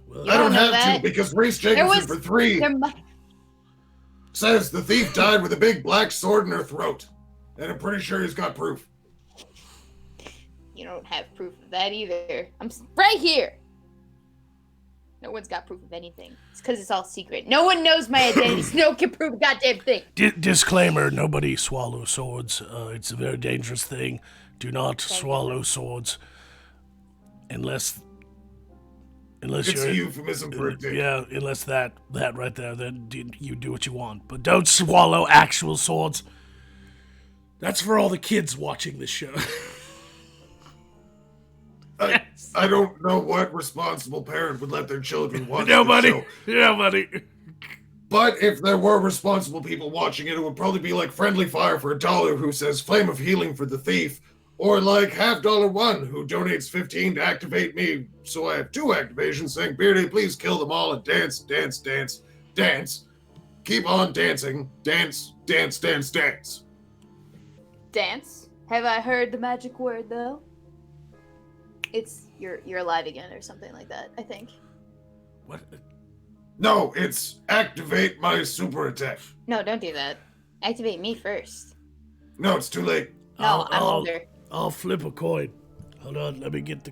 Well, I don't know have that. to, because Reese Jacobson for 3 There mu- says the thief died with a big black sword in her throat. And I'm pretty sure he's got proof. You don't have proof of that either. Right here. No one's got proof of anything. It's because it's all secret. No one knows my identity. So no one can prove a goddamn thing. Disclaimer, nobody swallow swords. It's a very dangerous thing. Do not swallow swords. Unless It's you're... a euphemism for a dick. Yeah, unless that right there, then you do what you want. But don't swallow actual swords. That's for all the kids watching this show. I don't know what responsible parent would let their children watch Nobody. this show. Nobody. But if there were responsible people watching it, it would probably be like Friendly Fire for $1 who says Flame of Healing for the thief, Or like $1 who donates 15 to activate me, so I have 2 activations saying, Beardy, please kill them all and dance, dance, dance, dance. Keep on dancing. Dance, dance, dance, dance. Dance? Have I heard the magic word though? It's you're alive again or something like that, I think. What? No, it's activate my super attack. No, don't do that. Activate me first. No, it's too late. No, I'm older. I'll flip a coin. Hold on, let me get the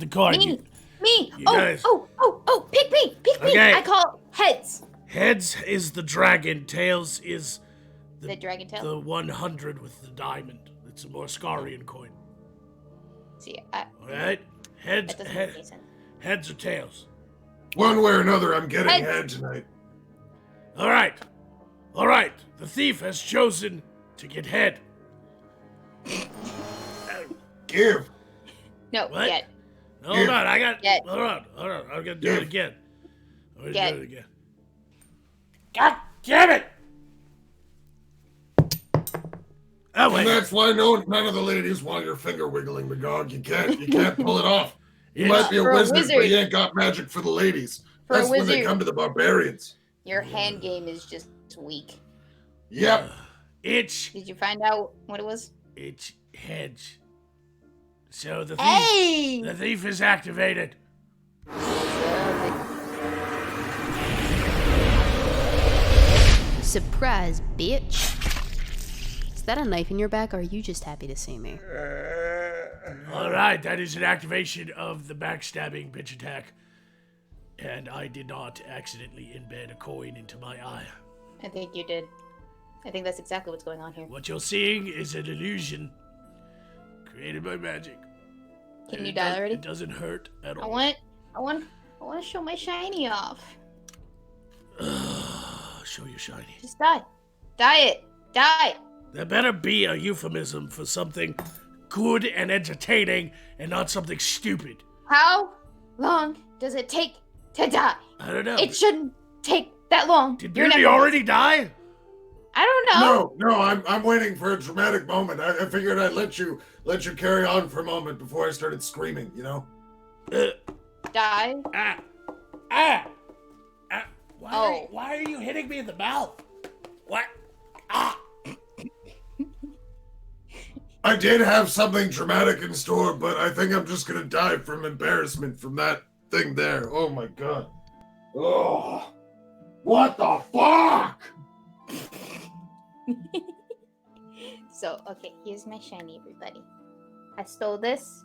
coin. Me! Me! You Oh, guys- oh, pick me! Pick me! Okay. I call heads! Heads is the dragon, tails is The dragon tail? the 100 with the diamond. It's a Morscarian coin. See, Alright? Heads, that doesn't make any sense. heads or tails? One way or another, I'm getting Heads. head tonight. Alright. Alright. The thief has chosen to get head. Give. No, What? get. Hold on, I got. Get. Hold on. I'm gonna do it again. I'm gonna Get. do it again. God damn it! Oh And wait. that's why none of the ladies want your finger wiggling, Magog. You can't pull it off. You might be a For a wizard, but wizard. you ain't got magic for the ladies. For a That's when they wizard. come to the barbarians. Your hand game is just weak. Yep. Itch. Did you find out what it was? Itch. Heads. So the thief. Hey! The thief is activated. Surprise, bitch. Is that a knife in your back, or are you just happy to see me? All right, that is an activation of the backstabbing bitch attack, and I did not accidentally embed a coin into my eye. I think you did. I think that's exactly what's going on here. What you're seeing is an illusion created by magic. Can And you it die does- already? It doesn't hurt at I all. want to show my shiny off. Show your shiny. Just die. Die it. Die. There better be a euphemism for something good and entertaining and not something stupid. How long does it take to die? I don't know. It shouldn't take that long. Did You're Beardy never- already die? I don't know. No, I'm waiting for a dramatic moment. I figured I'd let you carry on for a moment before I started screaming, you know? Die. Ah! Ah! Ah! Oh. Why are you hitting me in the mouth? What? Ah! I did have something dramatic in store, but I think I'm just gonna die from embarrassment from that thing there. Oh my god. Oh, what the fuck? So, okay, here's my shiny, everybody. I stole this.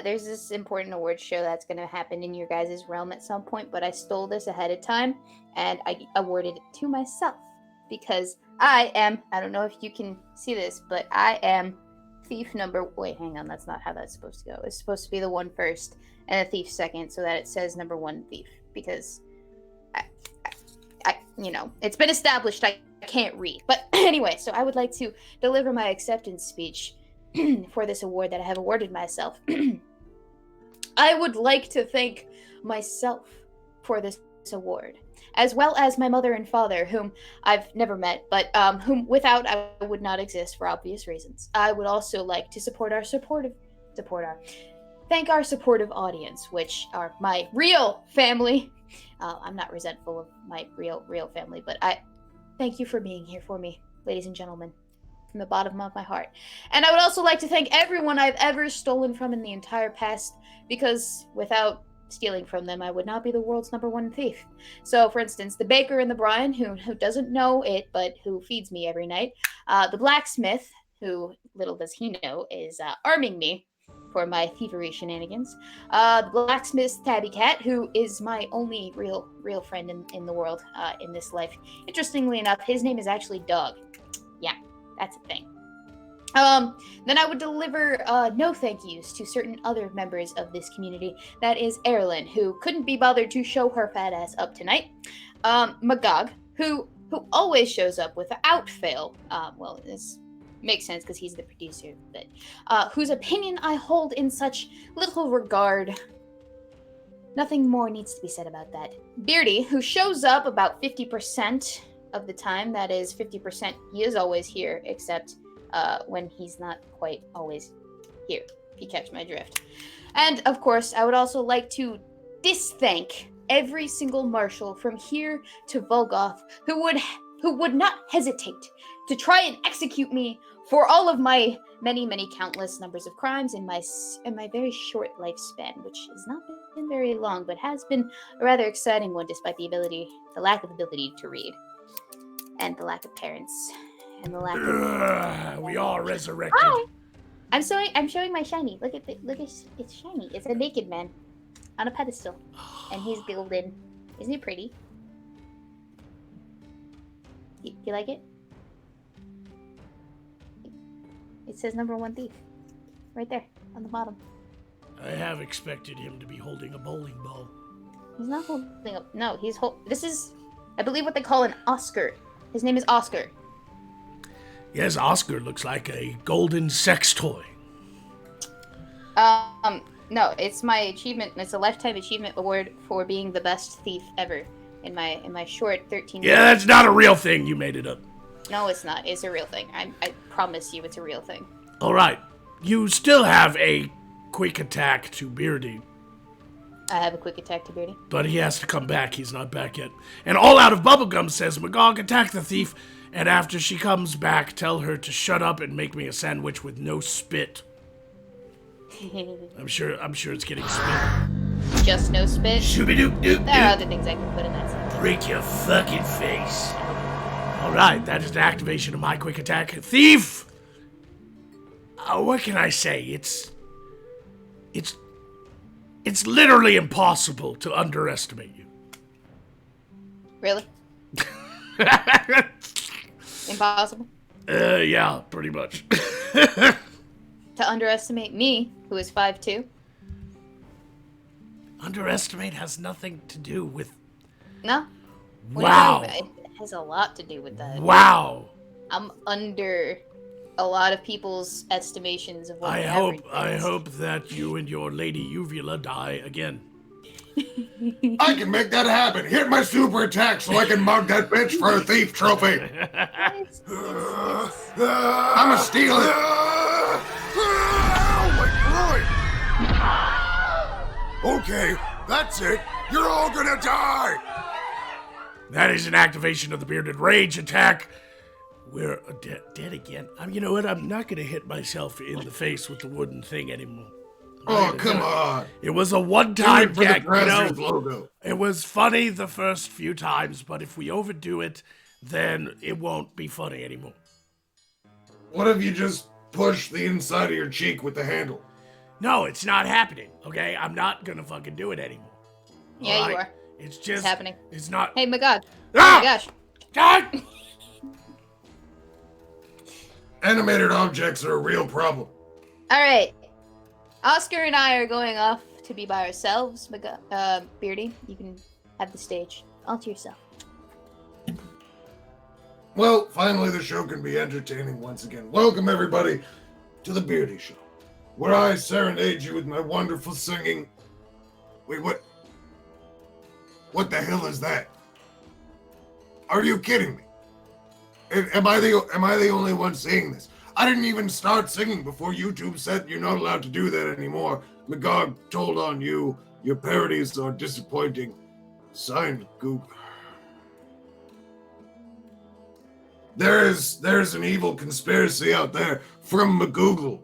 There's this important award show that's going to happen in your guys' realm at some point, but I stole this ahead of time, and I awarded it to myself. Because I don't know if you can see this, but I am thief number, wait, hang on, that's not how that's supposed to go. It's supposed to be the one first, and the thief second, so that it says number 1 thief. Because, it's been established I can't read. But anyway, so I would like to deliver my acceptance speech for this award that I have awarded myself. I would like to thank myself for this award, as well as my mother and father, whom I've never met, but whom without I would not exist for obvious reasons. I would also like to thank our supportive audience, which are my real family. I'm not resentful of my real family, but I thank you for being here for me, ladies and gentlemen, from the bottom of my heart. And I would also like to thank everyone I've ever stolen from in the entire past, because without stealing from them, I would not be the world's number 1 thief. So, for instance, the baker in the Brian, who doesn't know it, but who feeds me every night. The blacksmith, who, little does he know, is arming me for my thievery shenanigans. The blacksmith's tabby cat, who is my only real friend in the world, in this life. Interestingly enough, his name is actually Doug. Yeah, that's a thing. Then I would deliver no thank yous to certain other members of this community. That is Erilyn, who couldn't be bothered to show her fat ass up tonight. Magog, who always shows up without fail. Well, this makes sense because he's the producer, but whose opinion I hold in such little regard. Nothing more needs to be said about that. Beardy, who shows up about 50% of the time. That is 50%. He is always here, except when he's not quite always here, if you catch my drift. And, of course, I would also like to thank every single marshal from here to Volgoth who would not hesitate to try and execute me for all of my many countless numbers of crimes in my very short lifespan, which has not been very long, but has been a rather exciting one despite the lack of ability to read, and the lack of parents, and the lack of. We are resurrected. Hi. I'm showing my shiny. Look, it's shiny. It's a naked man on a pedestal, and he's golden. Isn't he pretty? You like it? It says number 1 thief. Right there, on the bottom. I have expected him to be holding a bowling ball. He's not holding up. No, this is, I believe, what they call an Oscar. His name is Oscar. Yes, Oscar looks like a golden sex toy. No, it's my achievement. It's a lifetime achievement award for being the best thief ever in my short 13 years. Yeah, that's not a real thing. You made it up. No, it's not. It's a real thing. I promise you it's a real thing. All right. You still have a quick attack to Beardy. I have a quick attack to Beardy. But he has to come back. He's not back yet. And All Out of Bubblegum says, Magog, attack the thief, and after she comes back, tell her to shut up and make me a sandwich with no spit. I'm sure it's getting spit. Just no spit? Shooby-doop-doop-doop. There are other things I can put in that sentence. Break your fucking face. Alright, that is the activation of my quick attack. Thief! What can I say? It's literally impossible to underestimate you. Really? Impossible? Yeah, pretty much. To underestimate me, who is 5'2"? Underestimate has nothing to do with... No? What Wow. are you talking about? It has a lot to do with that. Wow. I'm under a lot of people's estimations of what I the hope average is. that you and your lady Uvula die again. I can make that happen. Hit my super attack so I can mug that bitch for a thief trophy. It's- I'ma steal it. Okay, that's it. You're all gonna die. That is an activation of the Bearded Rage attack. We're dead again. You know what? I'm not going to hit myself in the face with the wooden thing anymore. Oh, come on. It was a one-time For the gag, you know? Brazzers logo. It was funny the first few times, but if we overdo it, then it won't be funny anymore. What if you just push the inside of your cheek with the handle? No, it's not happening, okay? I'm not going to fucking do it anymore. Yeah, All you right? are. It's just... It's happening. It's not... Hey, my God. Ah! Oh my gosh. God! Animated objects are a real problem. All right. Oscar and I are going off to be by ourselves. Beardy, you can have the stage all to yourself. Well, finally the show can be entertaining once again. Welcome everybody to the Beardy Show, where I serenade you with my wonderful singing. Wait, what? What the hell is that? Are you kidding me? Am I the only one seeing this? I didn't even start singing before YouTube said you're not allowed to do that anymore. Magog told on you. Your parodies are disappointing. Signed, Goop. There's an evil conspiracy out there from Magoogle,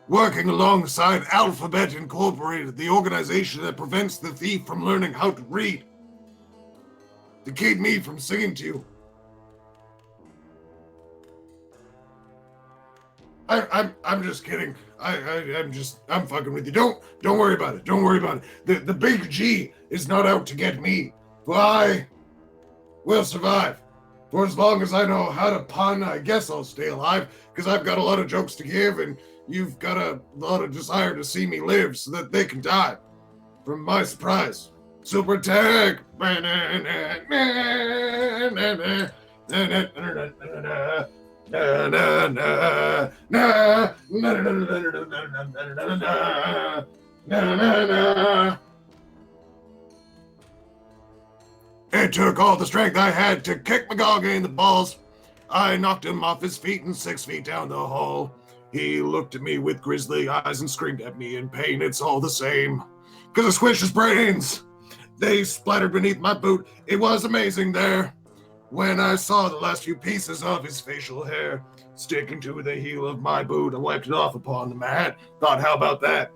working alongside Alphabet Incorporated, the organization that prevents the thief from learning how to read, to keep me from singing to you. I'm just kidding. I'm fucking with you. Don't worry about it. Don't worry about it. The big G is not out to get me. But I will survive. For as long as I know how to pun, I guess I'll stay alive, because I've got a lot of jokes to give, and you've got a lot of desire to see me live so that they can die from my surprise. Super attack! It took all the strength I had to kick Magog in the balls. I knocked him off his feet and 6 feet down the hall. He looked at me with grisly eyes and screamed at me in pain. It's all the same. Because I squished his brains. They splattered beneath my boot. It was amazing there. When I saw the last few pieces of his facial hair sticking to the heel of my boot, I wiped it off upon the mat. Thought, how about that?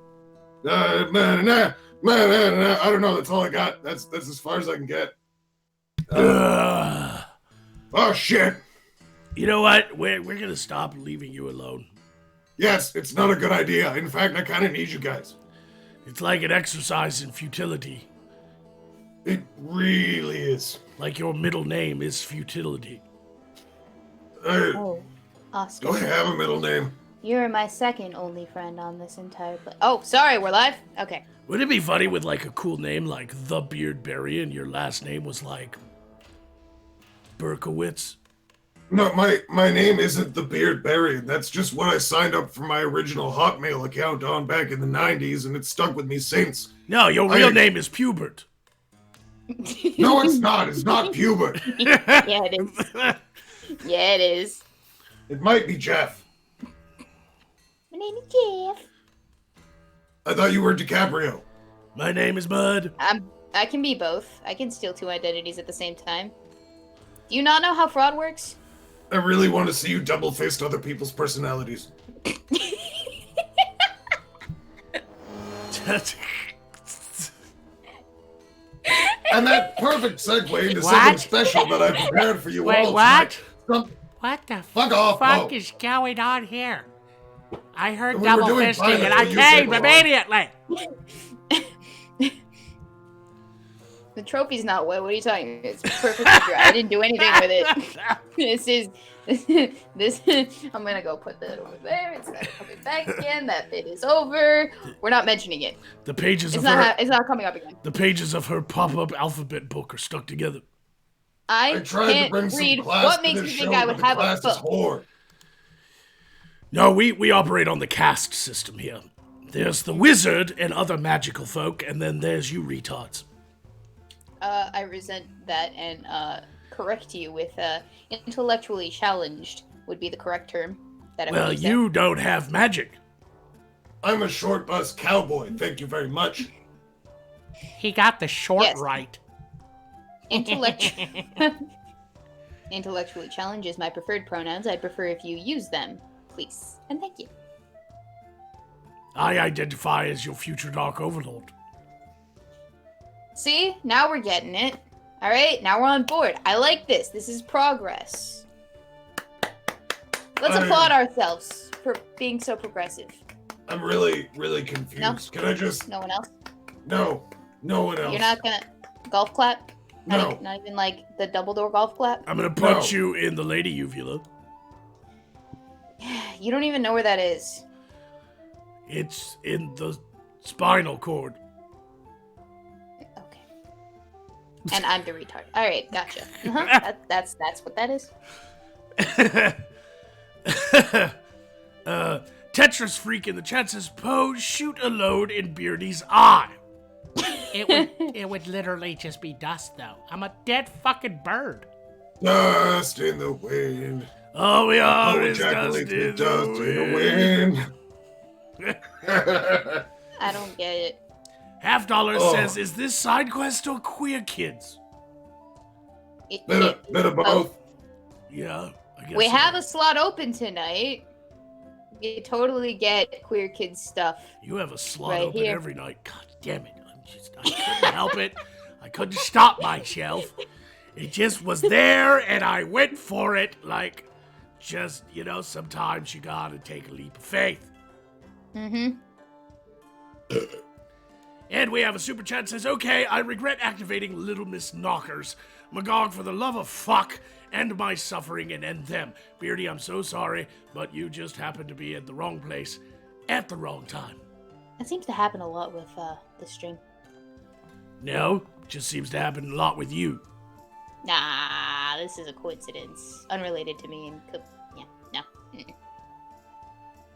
I don't know. That's all I got. That's as far as I can get. Oh, shit. You know what? We're gonna stop leaving you alone. Yes, it's not a good idea. In fact, I kind of need you guys. It's like an exercise in futility. It really is. Like your middle name is futility. Oh, Oscar. Do I have a middle name? You're my second only friend on this entire place. Oh, sorry, we're live? Okay. Would it be funny with like a cool name like The Beardberry and your last name was like Berkowitz? No, my name isn't the Beardberry. That's just what I signed up for my original Hotmail account on back in the 90s, and it's stuck with me since. No, your real name is Pubert. No, it's not. It's not Pubert. Yeah, it is. Yeah, it is. It might be Jeff. My name is Jeff. I thought you were DiCaprio. My name is Bud. I can be both. I can steal 2 identities at the same time. Do you not know how fraud works? I really want to see you double fist other people's personalities. And that perfect segue into something special that I prepared for you Wait, all what? tonight. What the Fuck off. fuck Oh. is going on here? I heard We were double doing fisting fine and I until you said came wrong. immediately. The trophy's not wet. What are you talking about? It's perfectly dry. I didn't do anything with it. This I'm gonna go put that over there. It's not coming back again. That bit is over. We're not mentioning it. The pages It's of her it's not coming up again. the pages of her pop-up alphabet book are stuck together. I tried to can't bring some read. class What to makes this you think show, I but would the have a class is book? whore. No, we operate on the caste system here. There's the wizard and other magical folk, and then there's you retards. I resent that and correct you with intellectually challenged would be the correct term. That I Well, would use you don't have magic. I'm a short bus cowboy. Thank you very much. He got the short Yes. right. Intellectually challenged is my preferred pronouns. I'd prefer if you use them, please. And thank you. I identify as your future Dark Overlord. See? Now we're getting it. Alright, now we're on board. I like this. This is progress. Let's applaud ourselves for being so progressive. I'm really, really confused. No. Can I just... No one else? No. No one else. You're not gonna golf clap? No. Not even like the Dumbledore golf clap? I'm gonna punch you in the lady uvula. You don't even know where that is. It's in the spinal cord. Okay. And I'm the retard. Alright, gotcha. Uh-huh. That's what that is. Tetris Freak in the chat says, Poe, shoot a load in Beardy's eye. It would literally just be dust, though. I'm a dead fucking bird. Dust in the wind. Oh, we are Oh, is dust ejaculates in with dust in the the wind. wind. I don't get it. $50 Oh. says, is this side quest or queer kids? Bit of both. Yeah, I guess We so. have a slot open tonight. You totally get queer kids stuff. You have a slot right open here. every night. God damn it. I couldn't help it. I couldn't stop myself. It just was there and I went for it. Like, just, sometimes you gotta take a leap of faith. Mm-hmm. And we have a super chat that says, okay, I regret activating Little Miss Knockers. Magog, for the love of fuck, end my suffering and end them. Beardy, I'm so sorry, but you just happened to be at the wrong place at the wrong time. That seems to happen a lot with this stream. No, just seems to happen a lot with you. Nah, this is a coincidence. Unrelated to me and yeah, no. Mm-mm.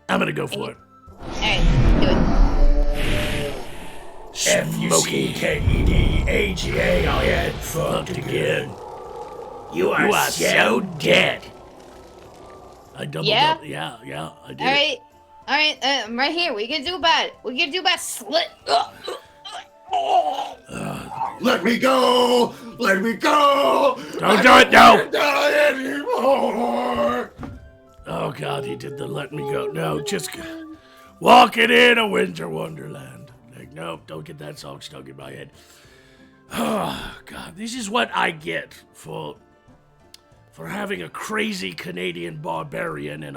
I'm gonna go for it. Alright, do it. Fucked again. You are so dead. I doubled Yeah? up. Yeah, I did. All right, I'm right here. What you gonna do about it? What you gonna do about slit? Let me go! Let me go! Don't do it, no! Can't die anymore! Oh God, he did the let me go. No, just walking in a winter wonderland. Like, nope, don't get that song stuck in my head. Oh God, this is what I get for having a crazy Canadian barbarian and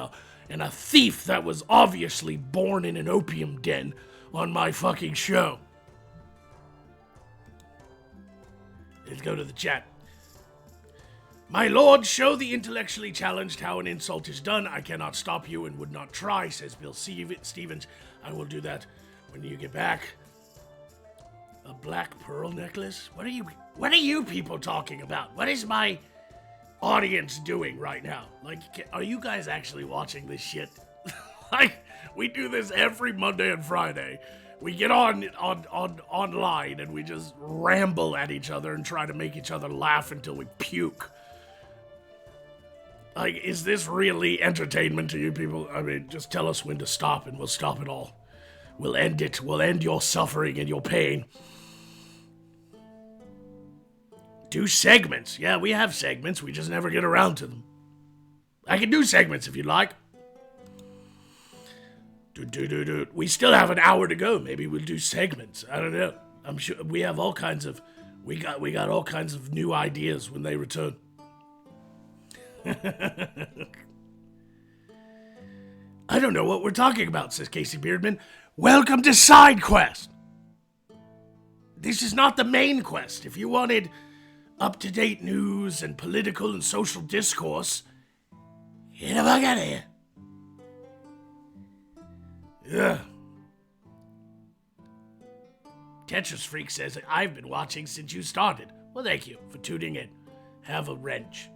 a thief that was obviously born in an opium den on my fucking show. Let's go to the chat. My lord, show the intellectually challenged how an insult is done. I cannot stop you and would not try, says Bill Stevens. I will do that when you get back. A black pearl necklace? What are you people talking about? What is my audience doing right now? Like, are you guys actually watching this shit? Like, we do this every Monday and Friday. We get online and we just ramble at each other and try to make each other laugh until we puke. Like, is this really entertainment to you people? I mean, just tell us when to stop and we'll stop it all. We'll end it. We'll end your suffering and your pain. Do segments. Yeah, we have segments. We just never get around to them. I can do segments if you'd like. We still have an hour to go. Maybe we'll do segments. I don't know. I'm sure we have all kinds of... We got all kinds of new ideas when they return. I don't know what we're talking about, says Casey Beardman. Welcome to Side Quest. This is not the main quest. If you wanted up-to-date news and political and social discourse, get the fuck out of here. Ugh. Tetris Freak says, I've been watching since you started. Well, thank you for tuning in. Have a wrench.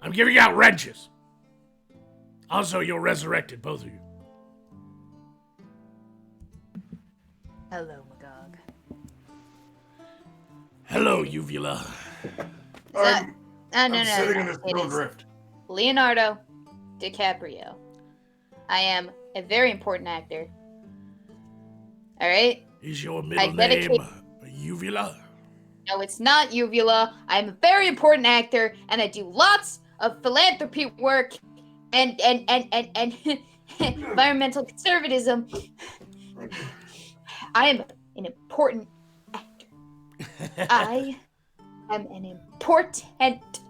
I'm giving out wrenches. Also, you're resurrected, both of you. Hello, Magog. Hello, Uvula. I'm No. sitting in a It snow is drift. Leonardo DiCaprio. I am a very important actor. All right? Is your middle dedicate- name Uvula? No, it's not Uvula. I'm a very important actor, and I do lots of philanthropy work and environmental conservatism. I am an important actor. I am an important actor.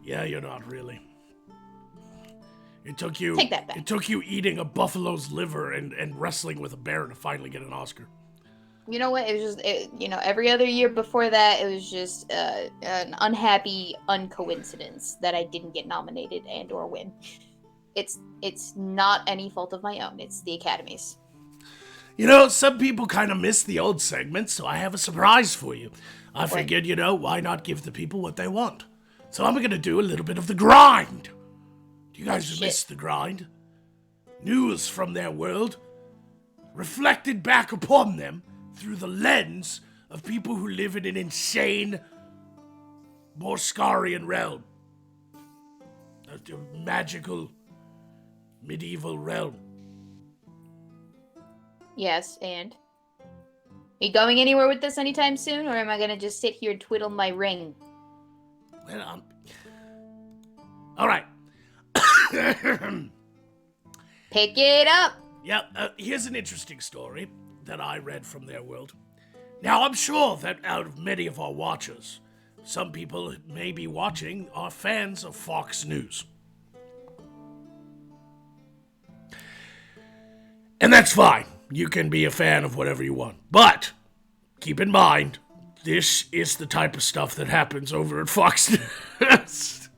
Yeah, you're not really. It took you. Take that back. It took you eating a buffalo's liver and wrestling with a bear to finally get an Oscar. You know what? It was just, every other year before that, it was just an unhappy uncoincidence that I didn't get nominated and or win. It's not any fault of my own. It's the Academy's. You know, some people kind of miss the old segments, so I have a surprise for you. I figured, why not give the people what they want? So I'm going to do a little bit of the grind. Do you guys miss the grind? News from their world, reflected back upon them through the lens of people who live in an insane Morskarian realm. A magical, medieval realm. Yes, and? Are you going anywhere with this anytime soon, or am I gonna just sit here and twiddle my ring? Well, all right. Pick it up! Yeah, here's an interesting story that I read from their world. Now, I'm sure that out of many of our watchers, some people who may be watching are fans of Fox News. And that's fine. You can be a fan of whatever you want. But keep in mind, this is the type of stuff that happens over at Fox News.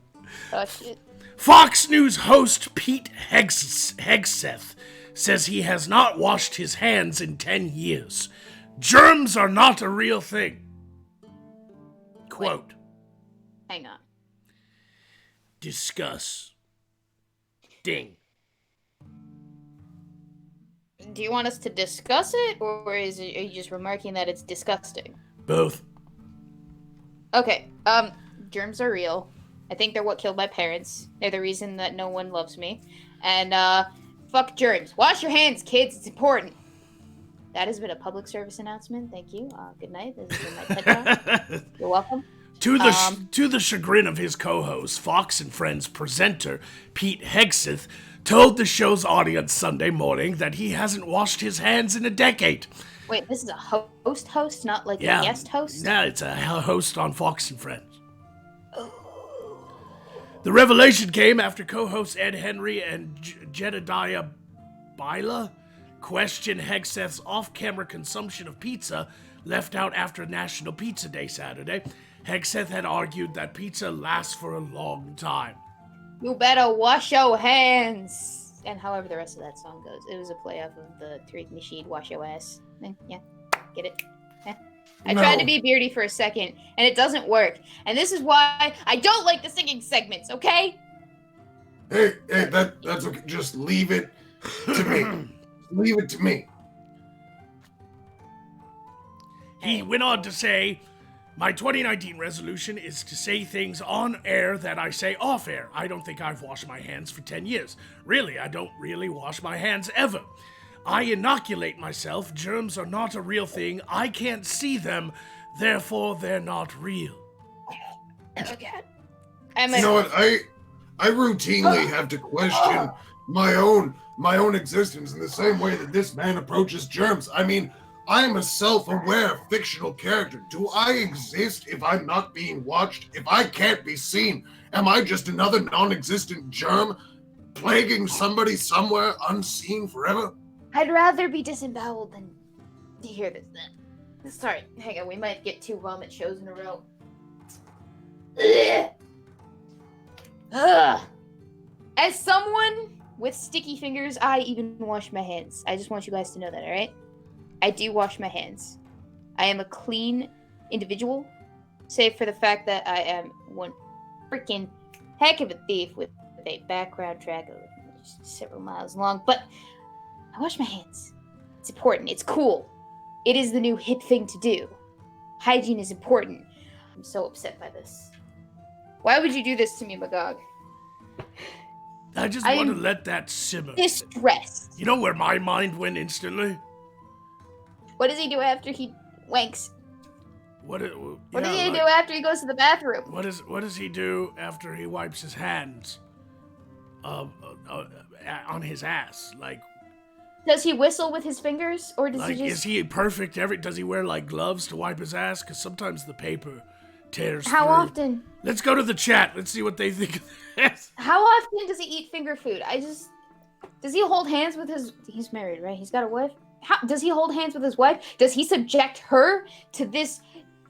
Oh, shit. Fox News host Pete Hegseth says he has not washed his hands in 10 years. Germs are not a real thing. Quote. Hang on. Discuss. Ding. Do you want us to discuss it, or are you just remarking that it's disgusting? Both. Okay, germs are real. I think they're what killed my parents. They're the reason that no one loves me. And, fuck germs. Wash your hands, kids. It's important. That has been a public service announcement. Thank you. Good night. This has been my TED Talk. You're welcome. To the chagrin of his co-host, Fox and Friends presenter Pete Hegseth told the show's audience Sunday morning that he hasn't washed his hands in a decade. Wait, this is a host, not like a guest host? Yeah, it's a host on Fox and Friends. The revelation came after co-hosts Ed Henry and Jedediah Bila questioned Hegseth's off-camera consumption of pizza left out after National Pizza Day Saturday. Hegseth had argued that pizza lasts for a long time. You better wash your hands! And however the rest of that song goes. It was a play off of the Tariq Nasheed Wash Your Ass. Yeah, get it? Yeah. I tried to be Beardy for a second, and it doesn't work. And this is why I don't like the singing segments, okay? Hey, that's okay. Just leave it to me. Leave it to me. He went on to say, my 2019 resolution is to say things on air that I say off air. I don't think I've washed my hands for 10 years. Really, I don't really wash my hands ever. I inoculate myself. Germs are not a real thing. I can't see them. Therefore, they're not real. Okay. You know what? I routinely have to question my own existence in the same way that this man approaches germs. I mean, I am a self-aware fictional character. Do I exist if I'm not being watched? If I can't be seen, am I just another non-existent germ plaguing somebody somewhere unseen forever? I'd rather be disemboweled than to hear this. Sorry, hang on, we might get 2 vomit shows in a row. Ugh. Ugh. As someone with sticky fingers, I even wash my hands. I just want you guys to know that, alright? I do wash my hands. I am a clean individual, save for the fact that I am one freaking heck of a thief with a background track of several miles long, but I wash my hands. It's important. It's cool. It is the new hip thing to do. Hygiene is important. I'm so upset by this. Why would you do this to me, Magog? I just want to let that simmer. Distressed. You know where my mind went instantly? What does he do after he wanks? What does he do after he goes to the bathroom? What does he do after he wipes his hands on his ass? Like, does he whistle with his fingers, or does like, he just... is he perfect? Does he wear like gloves to wipe his ass? Because sometimes the paper tears How through. often? Let's go to the chat. Let's see what they think of this. How often does he eat finger food? Does he hold hands with his... He's married, right? He's got a wife? Does he hold hands with his wife? Does he subject her to this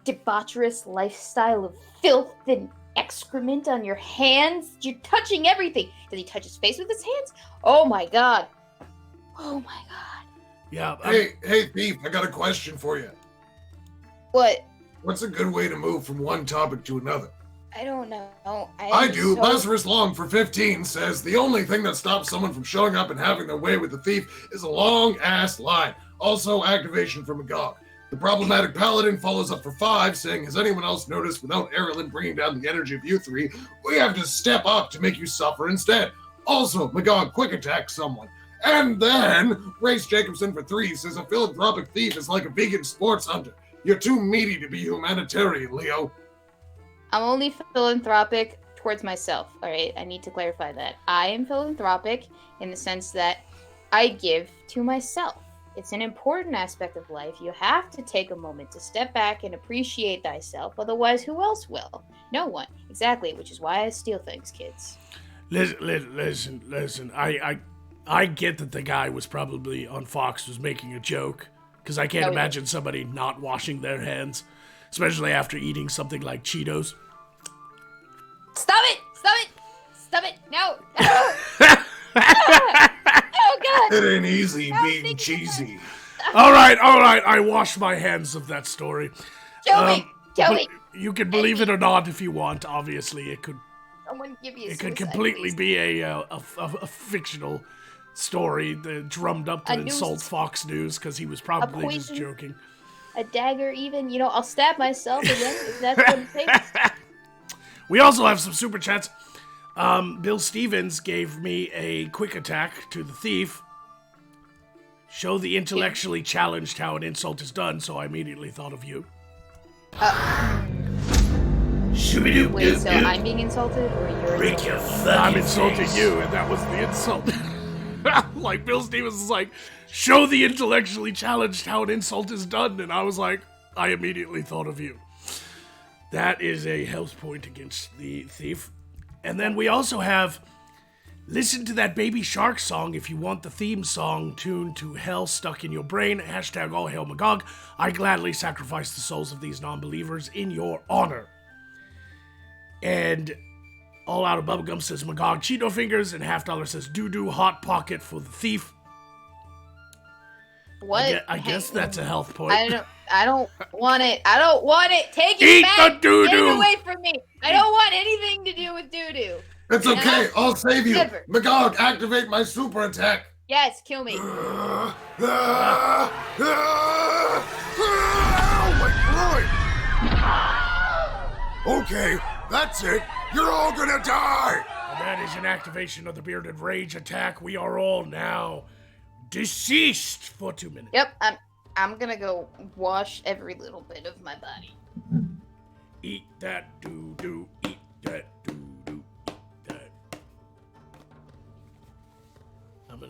debaucherous lifestyle of filth and excrement on your hands? You're touching everything. Does he touch his face with his hands? Oh my god. Oh my god. Yeah. Hey, Thief, I got a question for you. What? What's a good way to move from one topic to another? I don't know. I do. Lazarus Long for 15 says the only thing that stops someone from showing up and having their way with the thief is a long-ass line. Also, activation for Magog. The problematic paladin follows up for 5, saying, has anyone else noticed without Erlen bringing down the energy of you 3, we have to step up to make you suffer instead. Also, Magog quick attack someone. And then, Race Jacobson for 3 says a philanthropic thief is like a vegan sports hunter. You're too meaty to be humanitarian, Leo. I'm only philanthropic towards myself, alright? I need to clarify that. I am philanthropic in the sense that I give to myself. It's an important aspect of life. You have to take a moment to step back and appreciate thyself, otherwise who else will? No one. Exactly, which is why I steal things, kids. Listen. I get that the guy was probably on Fox was making a joke, because I can't imagine somebody not washing their hands, especially after eating something like Cheetos. Stop it! No! Oh, God! It ain't easy being cheesy. All right. I wash my hands of that story. Joey! You can believe it or not if you want. Obviously, it could. Someone give me a It could suicide, completely please. be a fictional story that drummed up to insult Fox News because he was probably just poison. joking. A dagger, even. I'll stab myself again if that's what it takes. We also have some super chats. Bill Stevens gave me a quick attack to the thief. Show the intellectually challenged how an insult is done, so I immediately thought of you. Wait, so I'm being insulted, or you're insulted? I'm insulting you, and that was the insult. Like, Bill Stevens is like, show the intellectually challenged how an insult is done, and I was like, I immediately thought of you. That is a health point against the thief. And then we also have, listen to that Baby Shark song if you want the theme song tuned to hell stuck in your brain. Hashtag all hail Magog. I gladly sacrifice the souls of these non-believers in your honor. And All Out of Bubblegum says Magog Cheeto Fingers, and Half Dollar says Doo-Doo Hot Pocket for the thief. What? I guess that's a health point. I don't want it. I don't want it. Take it Eat back. the doo-doo. Get it away from me. I don't want anything to do with doo-doo. It's okay. I'll save you. Never. Magog, activate my super attack. Yes, kill me. Oh, my groin. Okay, that's it. You're all gonna die. And that is an activation of the Bearded Rage attack. We are all now deceased for 2 minutes. Yep, I'm gonna go wash every little bit of my body. Eat that doo-doo, eat that doo-doo, eat that.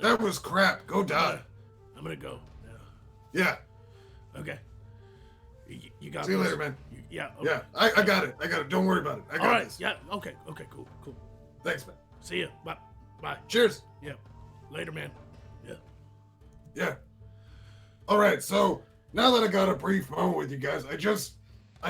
That was crap. Go die. I'm gonna go. Yeah. Okay. You got See you this? later, man. Yeah. Okay. Yeah, I got it. Don't worry about it. I got All right. this. Yeah. Okay. Cool. Thanks, man. See ya. Bye. Cheers. Yeah. Later, man. Yeah. Yeah. All right, so now that I got a brief moment with you guys, I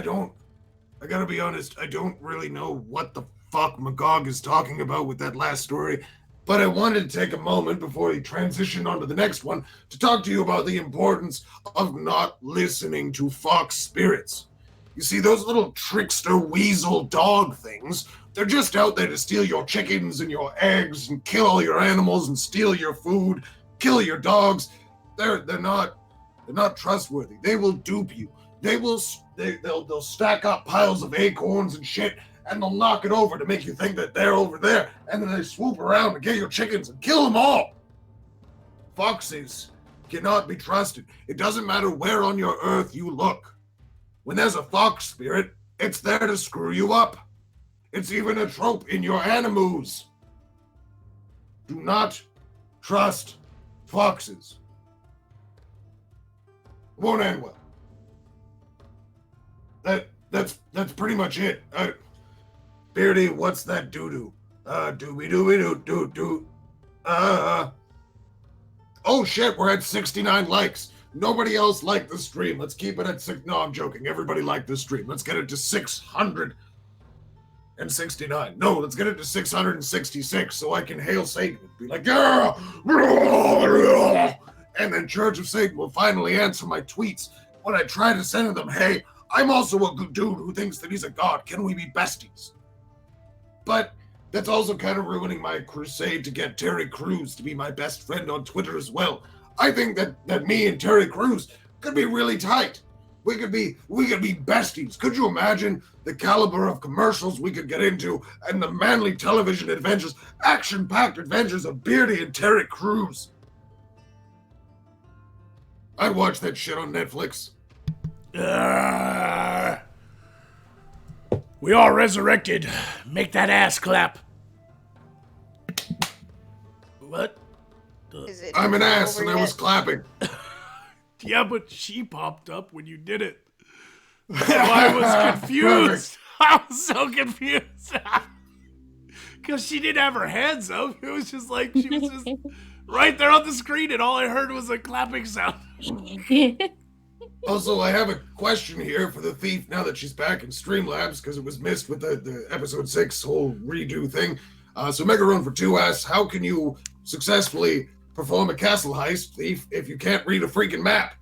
gotta be honest, I don't really know what the fuck Magog is talking about with that last story, but I wanted to take a moment before we transition on to the next one to talk to you about the importance of not listening to fox spirits. You see, those little trickster weasel dog things, they're just out there to steal your chickens and your eggs and kill all your animals and steal your food, kill your dogs. They're not trustworthy. They will dupe you. They'll stack up piles of acorns and shit, and they'll knock it over to make you think that they're over there, and then they swoop around and get your chickens and kill them all. Foxes cannot be trusted. It doesn't matter where on your earth you look. When there's a fox spirit, it's there to screw you up. It's even a trope in your animus. Do not trust foxes. Won't end well. That's pretty much it. Beardy, what's that doo-doo? Doo-doo. Oh shit, we're at 69 likes. Nobody else liked the stream. Let's keep it at 6. No, I'm joking. Everybody liked the stream. Let's get it to 669. No, let's get it to 666 so I can hail Satan and be like, yeah! And then Church of Satan will finally answer my tweets when I try to send them, hey, I'm also a good dude who thinks that he's a god. Can we be besties? But that's also kind of ruining my crusade to get Terry Crews to be my best friend on Twitter as well. I think that me and Terry Crews could be really tight. We could be besties. Could you imagine the caliber of commercials we could get into and the manly television adventures, action-packed adventures of Beardy and Terry Crews? I'd watch that shit on Netflix. We are resurrected. Make that ass clap. What? I'm an ass and I was clapping. Yeah, but she popped up when you did it. So I was confused. I was so confused. Because she didn't have her hands up. It was just like, she was just right there on the screen and all I heard was a clapping sound. Also, I have a question here for the thief now that she's back in Streamlabs because it was missed with the episode 6 whole redo thing. So Megaron for 2 asks, how can you successfully perform a castle heist, thief, if you can't read a freaking map?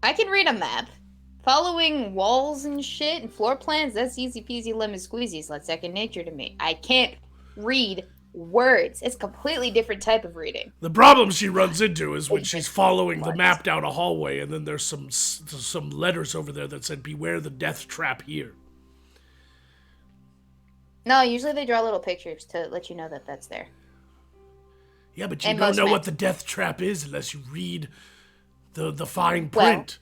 I can read a map. Following walls and shit and floor plans, that's easy peasy lemon squeezy. It's like second nature to me. I can't read words. It's a completely different type of reading. The problem she runs into is when she's following the map down a hallway and then there's some letters over there that said, beware the death trap here. No, usually they draw little pictures to let you know that that's there. Yeah, but you And don't most know what maps. the death trap is unless you read the fine Well, print.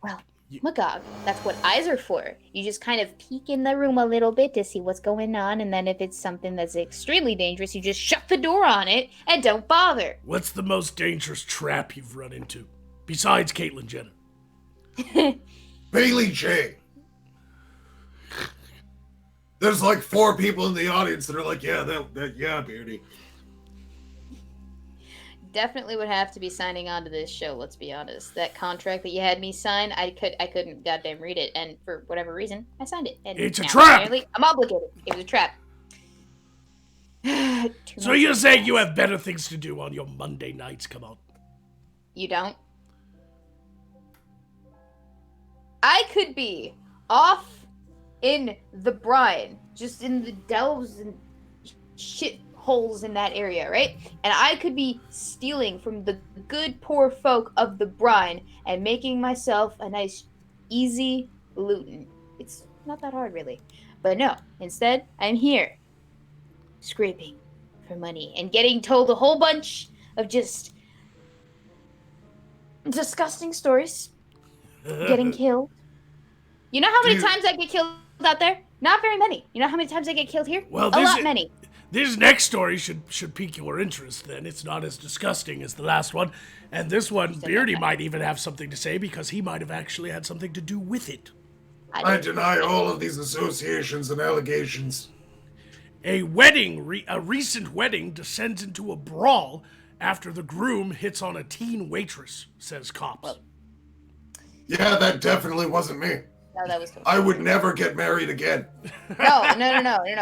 Well, Magog, that's what eyes are for. You just kind of peek in the room a little bit to see what's going on, and then if it's something that's extremely dangerous, you just shut the door on it and don't bother. What's the most dangerous trap you've run into? Besides Caitlyn Jenner. Bailey J. There's like 4 people in the audience that are like, yeah, yeah, Beardy. Definitely would have to be signing on to this show, let's be honest. That contract that you had me sign, I couldn't goddamn read it, and for whatever reason, I signed it. And It's a now, trap! apparently, I'm obligated. It was a trap. So you're saying you have better things to do on your Monday nights? Come on. You don't? I could be off in the brine, just in the delves and shit holes in that area, right? And I could be stealing from the good poor folk of the brine and making myself a nice, easy lootin'. It's not that hard, really. But no, instead, I'm here, scraping for money and getting told a whole bunch of just disgusting stories. Getting killed. You know how many times I get killed out there? Not very many. You know how many times I get killed here? Well, a lot many. This next story should pique your interest then. It's not as disgusting as the last one. And this one, Beardy might even have something to say because he might have actually had something to do with it. I deny all of these associations and allegations. A recent wedding descends into a brawl after the groom hits on a teen waitress, says cops. Well, yeah, that definitely wasn't me. No, that was. I would never get married again. No.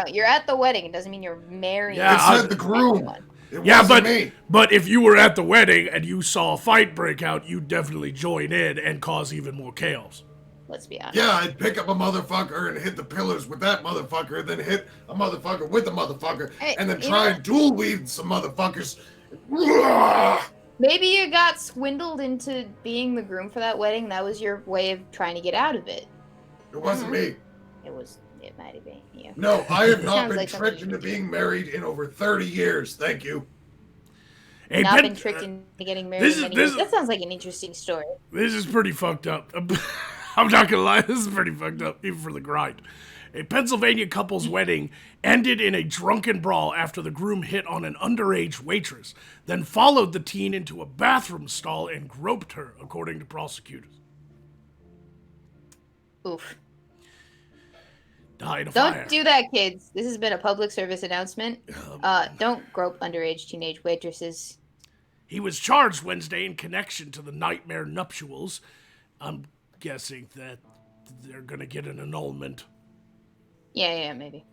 You're at the wedding. It doesn't mean you're marrying. Yeah, It said the groom. It Yeah, wasn't me. but if you were at the wedding and you saw a fight break out, you'd definitely join in and cause even more chaos. Let's be honest. Yeah, I'd pick up a motherfucker and hit the pillars with that motherfucker, then hit a motherfucker with a motherfucker, Hey, and then you try know- and dual weave some motherfuckers. Maybe you got swindled into being the groom for that wedding. That was your way of trying to get out of it. It wasn't me. It might have been you. No, I have not Sounds been like something tricked you into would do. being married in over 30 years. Thank you. Hey, Not Ben- been tricked into getting married. this in is- many this years. is- That sounds like an interesting story. This is pretty fucked up. I'm not gonna lie, this is pretty fucked up, even for the grind. A Pennsylvania couple's wedding ended in a drunken brawl after the groom hit on an underage waitress, then followed the teen into a bathroom stall and groped her, according to prosecutors. Oof. Died in a Don't fire. do that, kids. This has been a public service announcement. Don't grope underage teenage waitresses. He was charged Wednesday in connection to the nightmare nuptials. I'm guessing that they're gonna get an annulment. Yeah, maybe.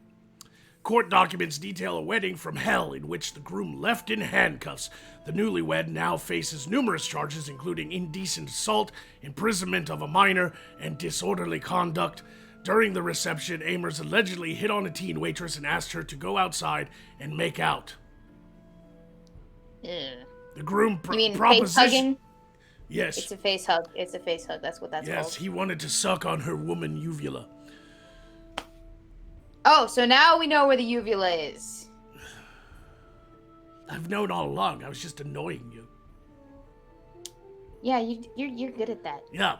Court documents detail a wedding from hell in which the groom left in handcuffs. The newlywed now faces numerous charges, including indecent assault, imprisonment of a minor, and disorderly conduct. During the reception, Amers allegedly hit on a teen waitress and asked her to go outside and make out. Ugh. The groom You mean face proposition. hugging? Yes. It's a face hug. It's a face hug. That's what that's Yes, called. he wanted to suck on her woman uvula. Oh, so now we know where the uvula is. I've known all along. I was just annoying you. Yeah, you're good at that. Yeah.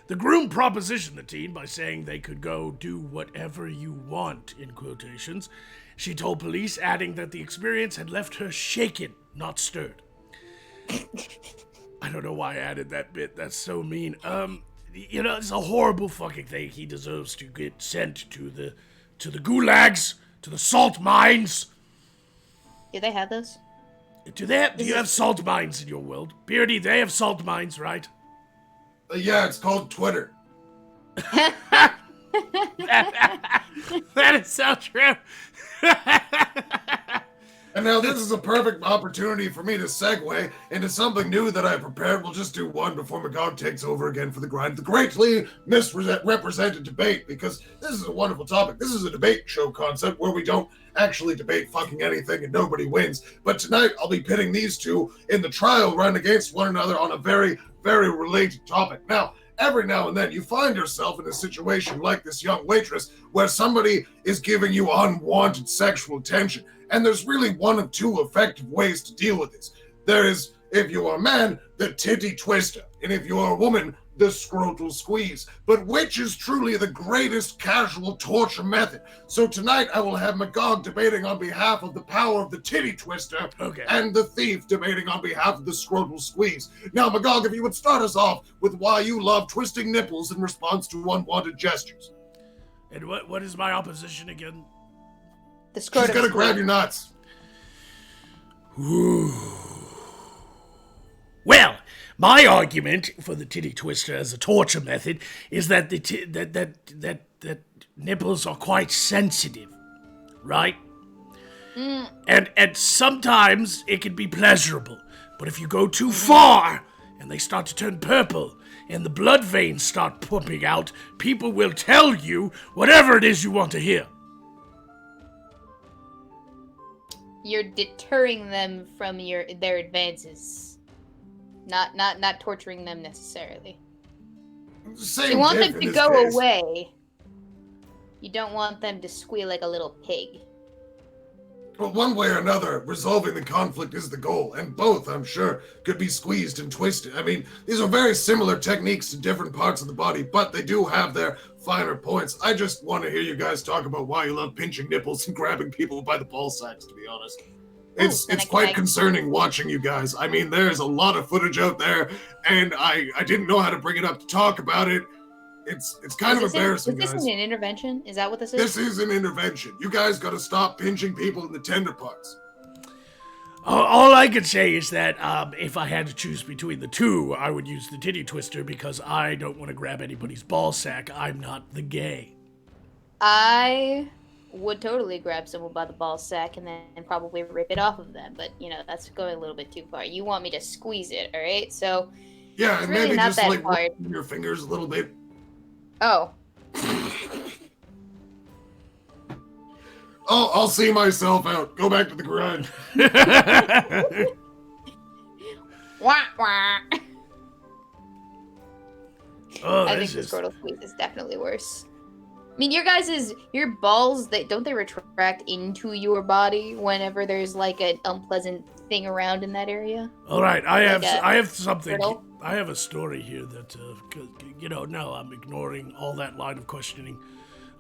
The groom propositioned the teen by saying they could go do whatever you want, in quotations. She told police, adding that the experience had left her shaken, not stirred. I don't know why I added that bit. That's so mean. It's a horrible fucking thing. He deserves to get sent to the gulags, to the salt mines. Do they have those? Do you have salt mines in your world? Beardy, they have salt mines, right? Yeah, it's called Twitter. That is so true. And now this is a perfect opportunity for me to segue into something new that I prepared. We'll just do one before Magog takes over again for the grind. The greatly misrepresented debate, because this is a wonderful topic. This is a debate show concept where we don't actually debate fucking anything and nobody wins. But tonight I'll be pitting these two in the trial run against one another on a very, very related topic. Now, every now and then you find yourself in a situation like this young waitress where somebody is giving you unwanted sexual attention. And there's really one of two effective ways to deal with this. There is, if you are a man, the titty twister. And if you are a woman, the scrotal squeeze. But which is truly the greatest casual torture method? So tonight I will have Magog debating on behalf of the power of the titty twister, and the thief debating on behalf of the scrotal squeeze. Now, Magog, if you would start us off with why you love twisting nipples in response to unwanted gestures. And what is my opposition again? The scrotal She's gonna grab your nuts. Ooh. Well, my argument for the titty twister as a torture method is that that nipples are quite sensitive, right? And sometimes it can be pleasurable, but if you go too far and they start to turn purple and the blood veins start pumping out, people will tell you whatever it is you want to hear. You're deterring them from their advances. Not torturing them necessarily. You want them to go away. You don't want them to squeal like a little pig. Well, one way or another, resolving the conflict is the goal, and both, I'm sure, could be squeezed and twisted. I mean, these are very similar techniques to different parts of the body, but they do have their finer points. I just want to hear you guys talk about why you love pinching nipples and grabbing people by the ball sacks, to be honest. It's quite concerning watching you guys. I mean, there's a lot of footage out there, and I didn't know how to bring it up to talk about it. It's kind of embarrassing, guys. Is this an intervention? Is that what this is? This is an intervention. You guys got to stop pinching people in the tender parts. All I can say is that if I had to choose between the two, I would use the titty twister because I don't want to grab anybody's ball sack. I'm not the gay. I would totally grab someone by the ball sack and then probably rip it off of them, but that's going a little bit too far. You want me to squeeze it, all right? So yeah, and really maybe not just that like hard. your fingers a little bit. Oh. I'll see myself out. Go back to the garage. Wah, wah. Oh, I think the scrotal squeeze is definitely worse. I mean, your balls, don't they retract into your body whenever there's like an unpleasant thing around in that area? All right, I have something. Turtle? I have a story here that, no, I'm ignoring all that line of questioning.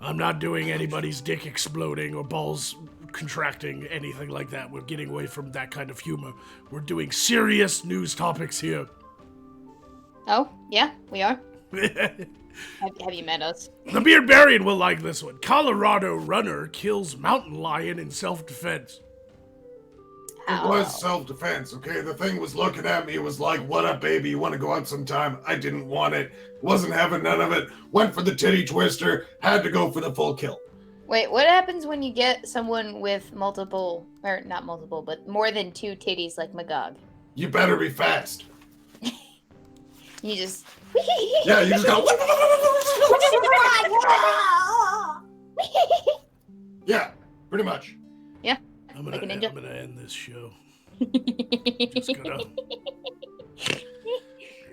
I'm not doing anybody's dick exploding or balls contracting, anything like that. We're getting away from that kind of humor. We're doing serious news topics here. Oh, yeah, we are. Have you met us? The Beardbarian will like this one. Colorado runner kills mountain lion in self-defense. It was self-defense, okay? The thing was looking at me, was like, what up, baby? You want to go out sometime? I didn't want it. Wasn't having none of it. Went for the titty twister. Had to go for the full kill. Wait, what happens when you get someone with multiple, or not multiple, but more than two titties like Magog? You better be fast. You just... Yeah, you just go... Yeah, pretty much. Yeah. I'm Like a ninja? gonna end this show.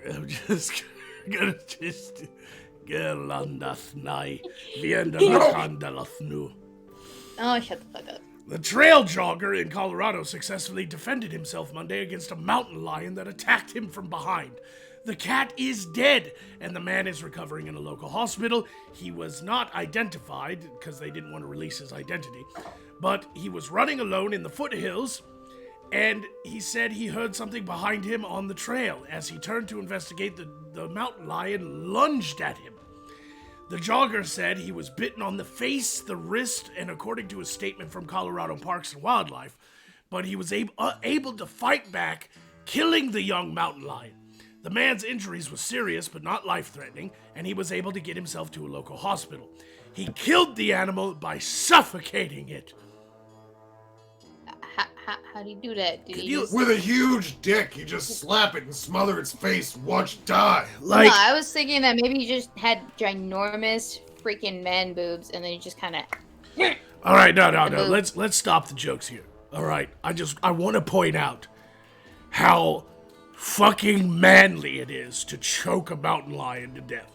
I'm just gonna Gerlandathni, Viendalathandalathnu. Oh, shut the fuck up. The trail jogger in Colorado successfully defended himself Monday against a mountain lion that attacked him from behind. The cat is dead, and the man is recovering in a local hospital. He was not identified because they didn't want to release his identity, but he was running alone in the foothills, and he said he heard something behind him on the trail. As he turned to investigate, the mountain lion lunged at him. The jogger said he was bitten on the face, the wrist, and according to a statement from Colorado Parks and Wildlife, but he was able to fight back, killing the young mountain lion. The man's injuries were serious but not life-threatening, and he was able to get himself to a local hospital. He killed the animal by suffocating it. How do you do that? With a huge dick, you just slap it and smother its face, watch it die. No, I was thinking that maybe you just had ginormous freaking man boobs, and then you just kind of... All right, no. Let's stop the jokes here. All right, I want to point out how fucking manly it is to choke a mountain lion to death.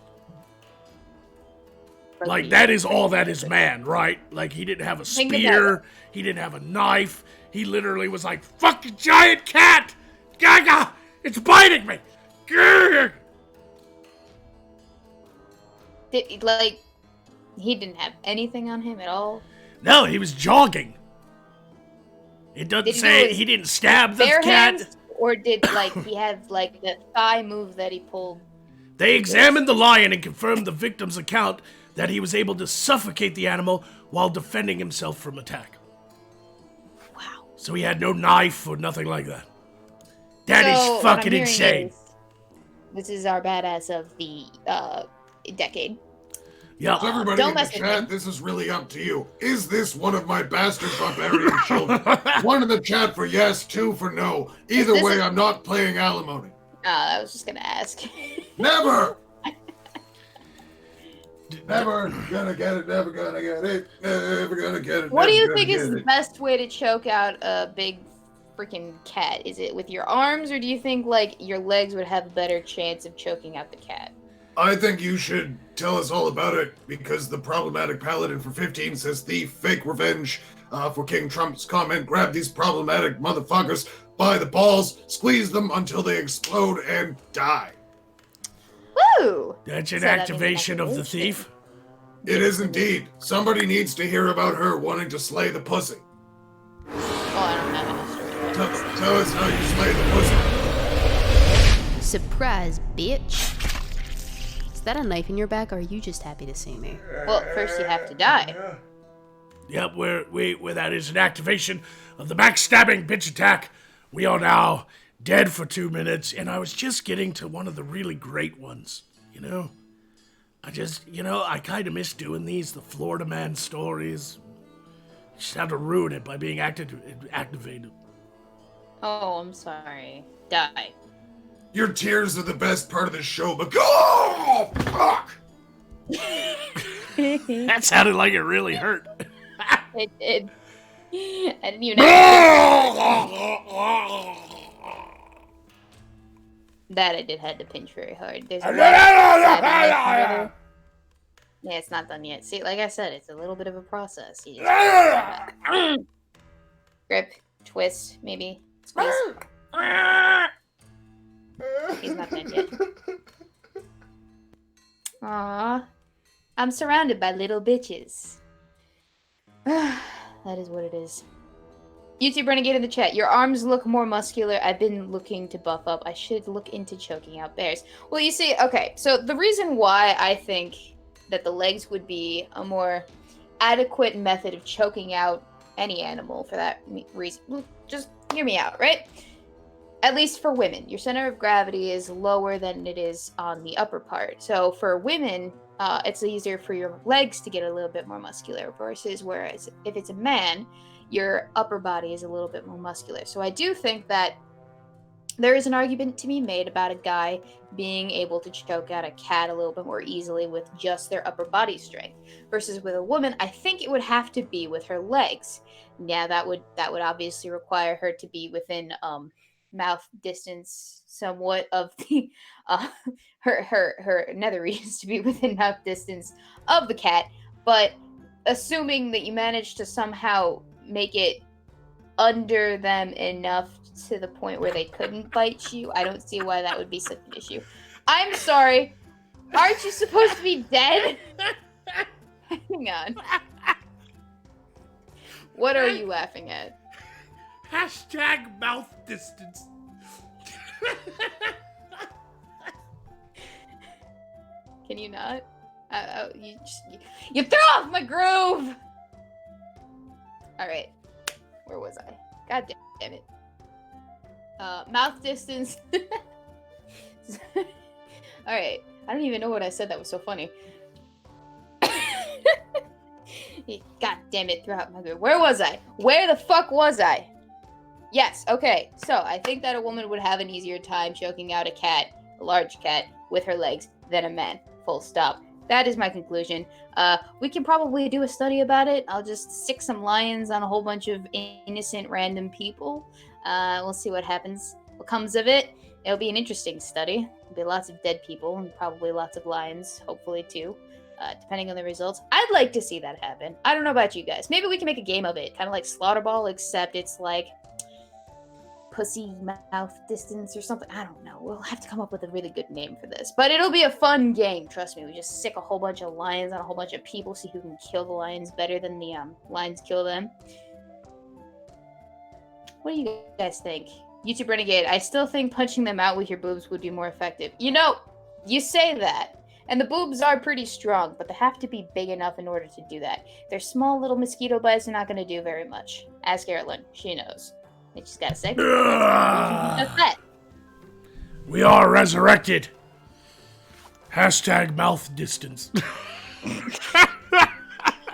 Like, that is all that is man, right? Like, he didn't have a spear, he didn't have a knife, he literally was like, fucking giant cat! Gaga! It's biting me! Grr! He didn't have anything on him at all? No, he was jogging. It doesn't say he didn't stab the cat. Hands, or did, he have, the thigh move that he pulled? They examined the lion and confirmed the victim's account that he was able to suffocate the animal while defending himself from attack. Wow. So he had no knife or nothing like that. That is fucking insane. This is our badass of the decade. Yeah. So everybody in the chat, this is really up to you. Is this one of my bastard barbarian children? 1 in the chat for yes, 2 for no. Either way, I'm not playing alimony. I was just gonna ask. Never! Never gonna get it, never gonna get it, never gonna get it. What do you think is the best way to choke out a big freaking cat? Is it with your arms, or do you think, your legs would have a better chance of choking out the cat? I think you should tell us all about it, because the problematic paladin for 15 says thief, fake revenge for King Trump's comment. Grab these problematic motherfuckers by the balls, squeeze them until they explode and die. Woo! That's an activation of the thief? It is indeed. Somebody needs to hear about her wanting to slay the pussy. Oh, I don't have any story. Tell us how you slay the pussy. Surprise, bitch. Is that a knife in your back, or are you just happy to see me? Well, first you have to die. Yep, where that is an activation of the backstabbing bitch attack. We are now dead for 2 minutes, and I was just getting to one of the really great ones, you know? I kind of miss doing these, the Florida Man stories. Just had to ruin it by being activated. Oh, I'm sorry. Die. Your tears are the best part of the show, but oh, fuck! That sounded like it really hurt. It did. I didn't even know. That I did had to pinch very hard. There's a lot of yeah, it's not done yet. See, like I said, it's a little bit of a process. You just grip, twist, maybe squeeze. He's not done yet. Aww, I'm surrounded by little bitches. That is what it is. YouTube Renegade in the chat. Your arms look more muscular. I've been looking to buff up. I should look into choking out bears. Well, you see, okay, so the reason why I think that the legs would be a more adequate method of choking out any animal for that reason. Just hear me out, right? At least for women, your center of gravity is lower than it is on the upper part. So for women, it's easier for your legs to get a little bit more muscular versus whereas if it's a man, your upper body is a little bit more muscular. So I do think that there is an argument to be made about a guy being able to choke out a cat a little bit more easily with just their upper body strength versus with a woman. I think it would have to be with her legs. Yeah, that would obviously require her to be within mouth distance somewhat of the her nether regions to be within mouth distance of the cat. But assuming that you managed to somehow make it under them enough to the point where they couldn't bite you, I don't see why that would be such an issue. I'm sorry. Aren't you supposed to be dead? Hang on. What are you laughing at? Hashtag mouth distance. Can you not? You threw off my groove! Alright. Where was I? God damn it. Mouth distance. Alright. I don't even know what I said that was so funny. God damn it, threw out my groove. Where was I? Where the fuck was I? Yes, okay. So, I think that a woman would have an easier time choking out a large cat, with her legs than a man. Full stop. That is my conclusion. We can probably do a study about it. I'll just stick some lions on a whole bunch of innocent random people. We'll see what happens, what comes of it. it'll be an interesting study. There'll be lots of dead people and probably lots of lions, hopefully too. Depending on the results. I'd like to see that happen. I don't know about you guys. Maybe we can make a game of it, kind of like Slaughter Ball, except it's like pussy mouth distance or something. I don't know. We'll have to come up with a really good name for this. But it'll be a fun game, trust me. We just sick a whole bunch of lions on a whole bunch of people, see who can kill the lions better than the lions kill them. What do you guys think? YouTube Renegade, I still think punching them out with your boobs would be more effective. You know, you say that. And the boobs are pretty strong, but they have to be big enough in order to do that. Their small little mosquito bites are not going to do very much. Ask Erilyn. She knows. They just got a segment. That's that. We are resurrected. Hashtag mouth distance.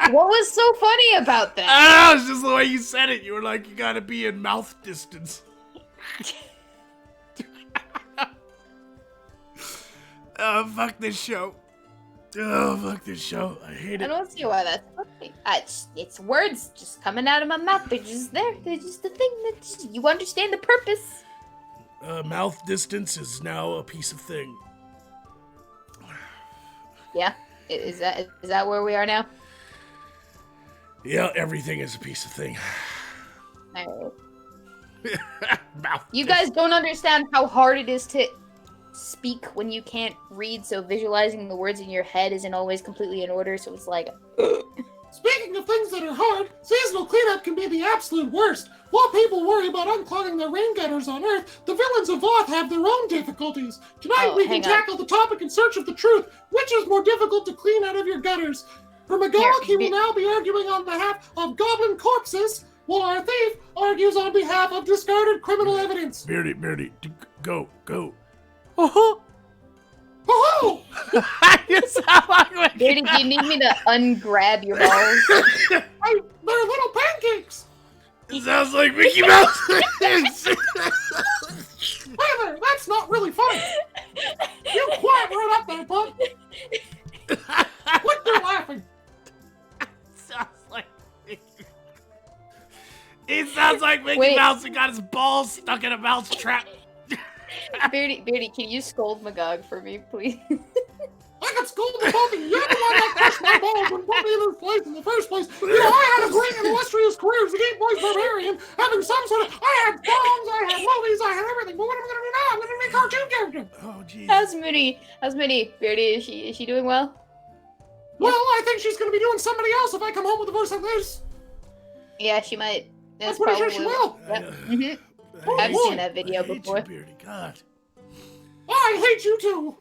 What was so funny about that? I don't know, it's just the way you said it. You were like, you gotta be in mouth distance. Oh, fuck this show. Oh, fuck this show. I hate I it. don't see why that's funny. It's words just coming out of my mouth. They're just there. They're just the thing that you understand the purpose. Mouth distance is now a piece of thing. Yeah? Is that where we are now? Yeah, everything is a piece of thing. Alright. Mouth You guys don't understand how hard it is to speak when you can't read, so visualizing the words in your head isn't always completely in order, so it's like... Speaking of things that are hard, seasonal cleanup can be the absolute worst. While people worry about unclogging their rain gutters on Earth, the villains of Voth have their own difficulties. Tonight we can tackle the topic in search of the truth. Which is more difficult to clean out of your gutters? For McGonagall, he will now be arguing on behalf of goblin corpses, while our thief argues on behalf of discarded criminal evidence. Beardy, go. Oh-ho! Oh-ho! You sound like Beardy, do you need me to ungrab your balls? They're little pancakes! It sounds like Mickey Mouse. Tyler, that's not really funny. You quiet right up there, bud. Quit your laughing. Sounds like Mickey. It sounds like Mickey Mouse and got his balls stuck in a mouse trap. Beardy, can you scold Magog for me, please? I got scolded both of you. You're the one that crushed my balls and put me in this place in the first place. You know, I had a great and illustrious career as a Game Boy barbarian, having some sort of... I had songs, I had movies, I had everything. But what am I going to do now? I'm going to be a cartoon character. Oh, jeez. How's Minnie? Beardy, is she doing well? Well, I think she's going to be doing somebody else if I come home with a voice like this. Yeah, she might. I'm pretty sure she will. Yep. I've seen that video before. You, Beardy, God. I hate you too.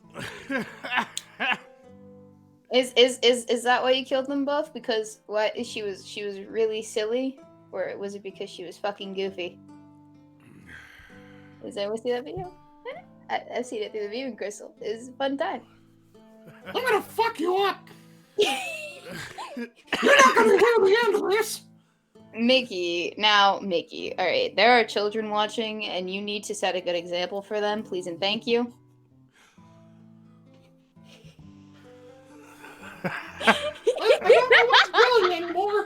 Is that why you killed them both? Because what she was really silly, or was it because she was fucking goofy? Does anyone see that video? I've seen it through the viewing crystal. It was a fun time. I'm gonna fuck you up. You're not gonna hear the end of this. Mickey, alright, there are children watching, and you need to set a good example for them, please and thank you. I don't know what to tell you anymore.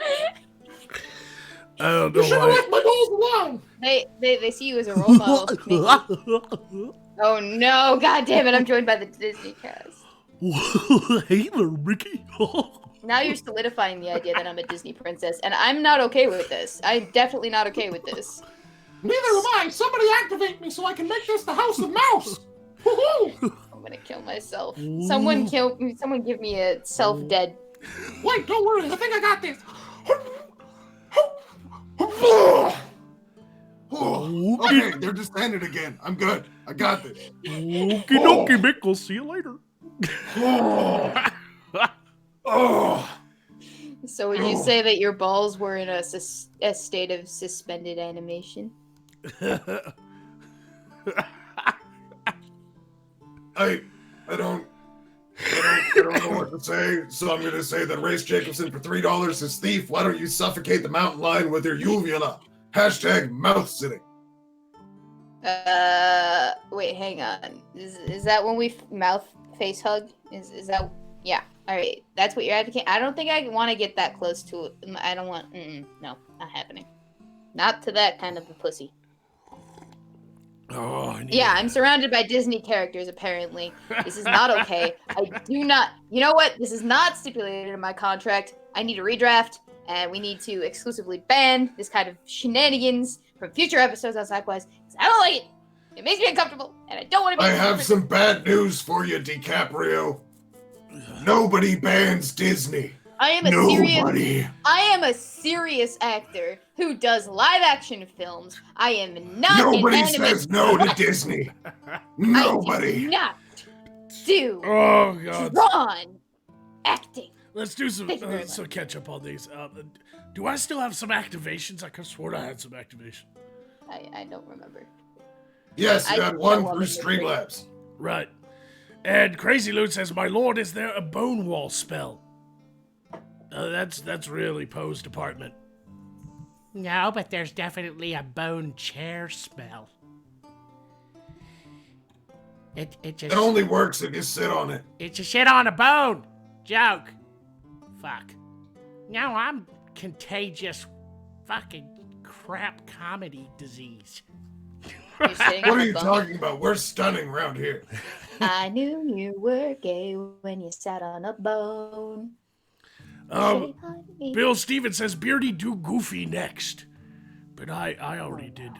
I don't know You should have left my balls alone. They see you as a role model, Mickey. Oh no, god damn it, I'm joined by the Disney cast. Hey there, Mickey. Now you're solidifying the idea that I'm a Disney princess, and I'm not okay with this. I'm definitely not okay with this. Neither am I. Somebody activate me so I can make this the House of Mouse. Woohoo! I'm gonna kill myself. Someone give me a self-dead. Wait, don't worry. I think I got this. Okay, they're disbanded again. I'm good. I got this. Okie dokie, Mick. I'll see you later. So would you say that your balls were in a state of suspended animation? I don't know what to say, so I'm gonna say that Race Jacobson for $3 is thief. Why don't you suffocate the mountain lion with your uvula? Hashtag mouth sitting. Wait, hang on. Is that when we mouth face hug? Is that? Yeah. All right. That's what you're advocating. I don't think I want to get that close to it. I don't want. No, not happening. Not to that kind of a pussy. Oh, Yeah, I'm surrounded by Disney characters, apparently. This is not okay. I do not... You know what? This is not stipulated in my contract. I need a redraft, and we need to exclusively ban this kind of shenanigans from future episodes on SideQuest, because I don't like it. It makes me uncomfortable, and I don't want to be... I have some bad news for you, DiCaprio. Nobody bans Disney. I am a serious actor who does live action films. I am not Nobody an anime... says no to Disney. Nobody. I do not do Oh, God. drawn acting. Let's do some Thank you very so catch up on these. Do I still have some activations? I could have sworn I had some activation. I don't remember. Yes, you I had one love through it. Streamlabs. Right. And Crazy Loot says, "My lord, is there a bone wall spell?" That's really Poe's department. No, but there's definitely a bone chair spell. It just... It only works if you sit on it. It's a shit on a bone! Joke. Fuck. No, I'm contagious fucking crap comedy disease. You're sitting What on are a you bone. talking about? We're stunning around here. I knew you were gay when you sat on a bone. Bill Stevens says, "Beardy, do Goofy next." But I already did.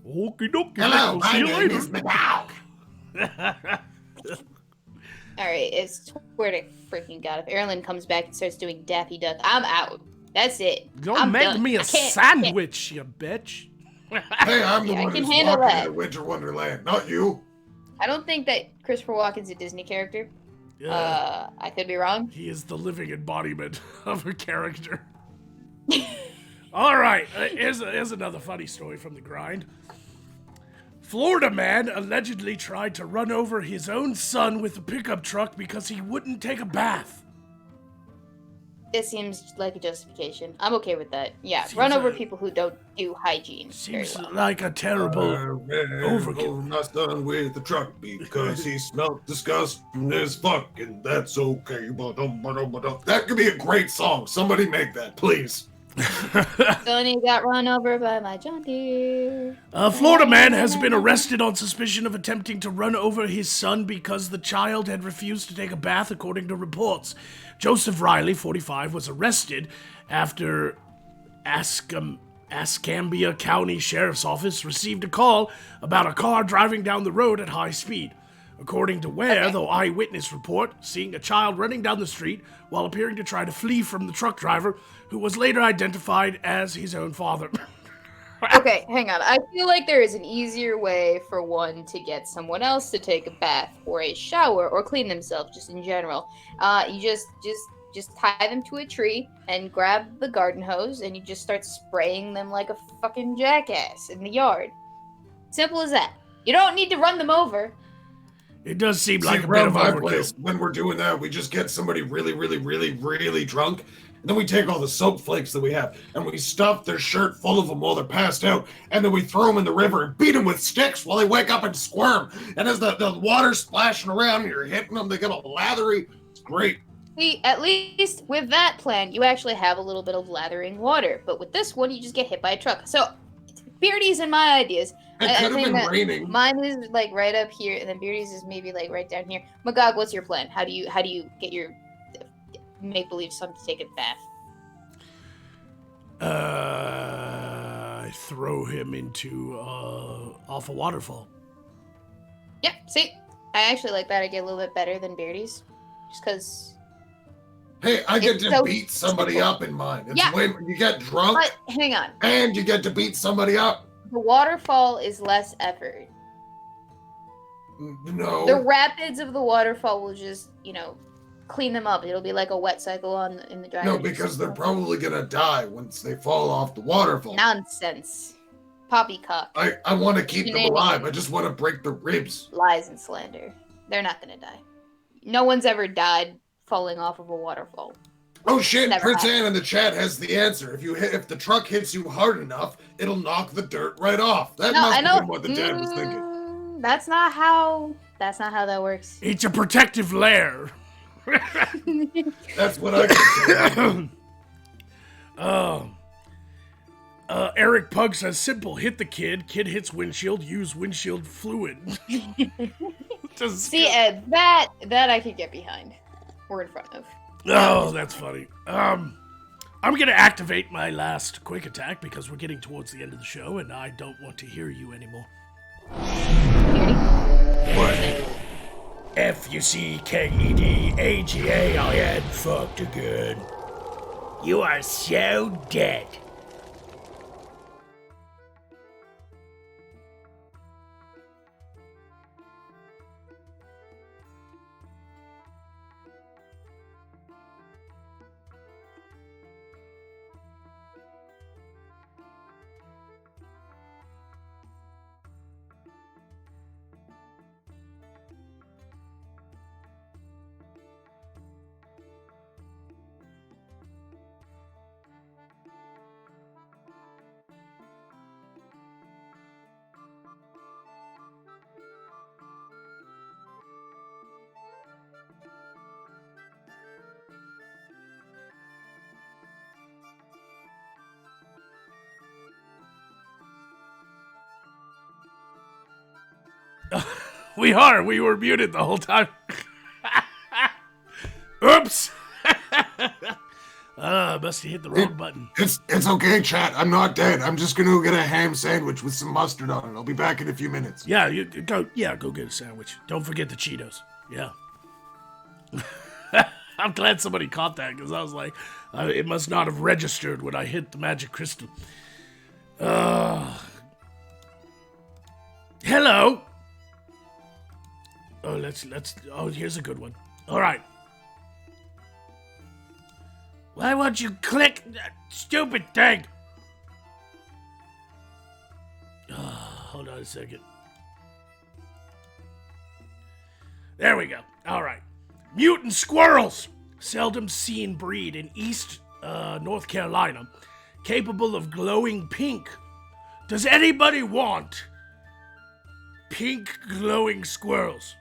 Okie dokie. Hello, I'll my see you name later. is Madog. Alright, it's swear to freaking God. If Erlen comes back and starts doing Daffy Duck, I'm out. That's it. Go I'm make done. me I a can't- sandwich, you bitch. Hey, I'm the Yeah, I one can who's handle walking that. in Winter Wonderland, not you. I don't think that Christopher Walken's a Disney character. I could be wrong. He is the living embodiment of a character. All right, here's another funny story from the grind. Florida man allegedly tried to run over his own son with a pickup truck because he wouldn't take a bath. It seems like a justification. I'm okay with that. Yeah, Seems run over like- people who don't do hygiene very Seems well. like a terrible overkill. I'm not done with the truck because he smelled disgusting as fuck, and that's okay. That could be a great song. Somebody make that, please. Sonny got run over by my John Deere. A Florida man has been arrested on suspicion of attempting to run over his son because the child had refused to take a bath, according to reports. Joseph Riley, 45, was arrested after Escambia County Sheriff's Office received a call about a car driving down the road at high speed. According to the eyewitness report, seeing a child running down the street while appearing to try to flee from the truck driver, who was later identified as his own father. Okay, hang on. I feel like there is an easier way for one to get someone else to take a bath or a shower or clean themselves, just in general. You just tie them to a tree and grab the garden hose and you just start spraying them like a fucking jackass in the yard. Simple as that. You don't need to run them over. It does seem See, like a bit around of my overkill. place, when we're doing that, we just get somebody really, really, really, really drunk, and then we take all the soap flakes that we have, and we stuff their shirt full of them while they're passed out, and then we throw them in the river and beat them with sticks while they wake up and squirm. And as the water's splashing around and you're hitting them, they get all lathery. It's great. See, at least with that plan, you actually have a little bit of lathering water. But with this one, you just get hit by a truck. So, Beardy's and my ideas. It I could have think been that raining. Mine is like right up here, and then Beardy's is maybe like right down here. Magog, what's your plan? How do you get your make believe son to take a bath? I throw him into off a waterfall. Yeah, see, I actually like that idea a little bit better than Beardy's, just because. Hey, I get It's to so beat somebody simple. up in mine. It's Yeah. way you get drunk But hang on, and you get to beat somebody up. the waterfall is less effort. No. The rapids of the waterfall will just, clean them up. It'll be like a wet cycle in the dry. No, because they're probably gonna die once they fall off the waterfall. Nonsense. Poppycock. I want to keep them Shenanigans. alive. I just want to break the ribs. Lies and slander. They're not gonna die. No one's ever died falling off of a waterfall. Oh shit! Never Prince happened. Anne in the chat has the answer. If the truck hits you hard enough, it'll knock the dirt right off. That No, must I have know. been what the dad was thinking. That's not how that works. It's a protective layer. That's what I consider. Eric Pug says, simple, hit the kid hits windshield, use windshield fluid. See, Ed, that I could get behind. We're in front of. Oh, that's funny. I'm gonna activate my last quick attack because we're getting towards the end of the show and I don't want to hear you anymore. What? Fuckeda, I had fucked again. You are so dead. We were muted the whole time. Oops. Must have hit the wrong button. It's okay, chat. I'm not dead. I'm just gonna get a ham sandwich with some mustard on it. I'll be back in a few minutes. Yeah, go get a sandwich. Don't forget the Cheetos. Yeah. I'm glad somebody caught that because I was like, it must not have registered when I hit the magic crystal. Hello. Oh, oh, here's a good one. All right. Why won't you click that stupid thing? Hold on a second. There we go. All right. Mutant squirrels. Seldom seen breed in East North Carolina. Capable of glowing pink. Does anybody want pink glowing squirrels?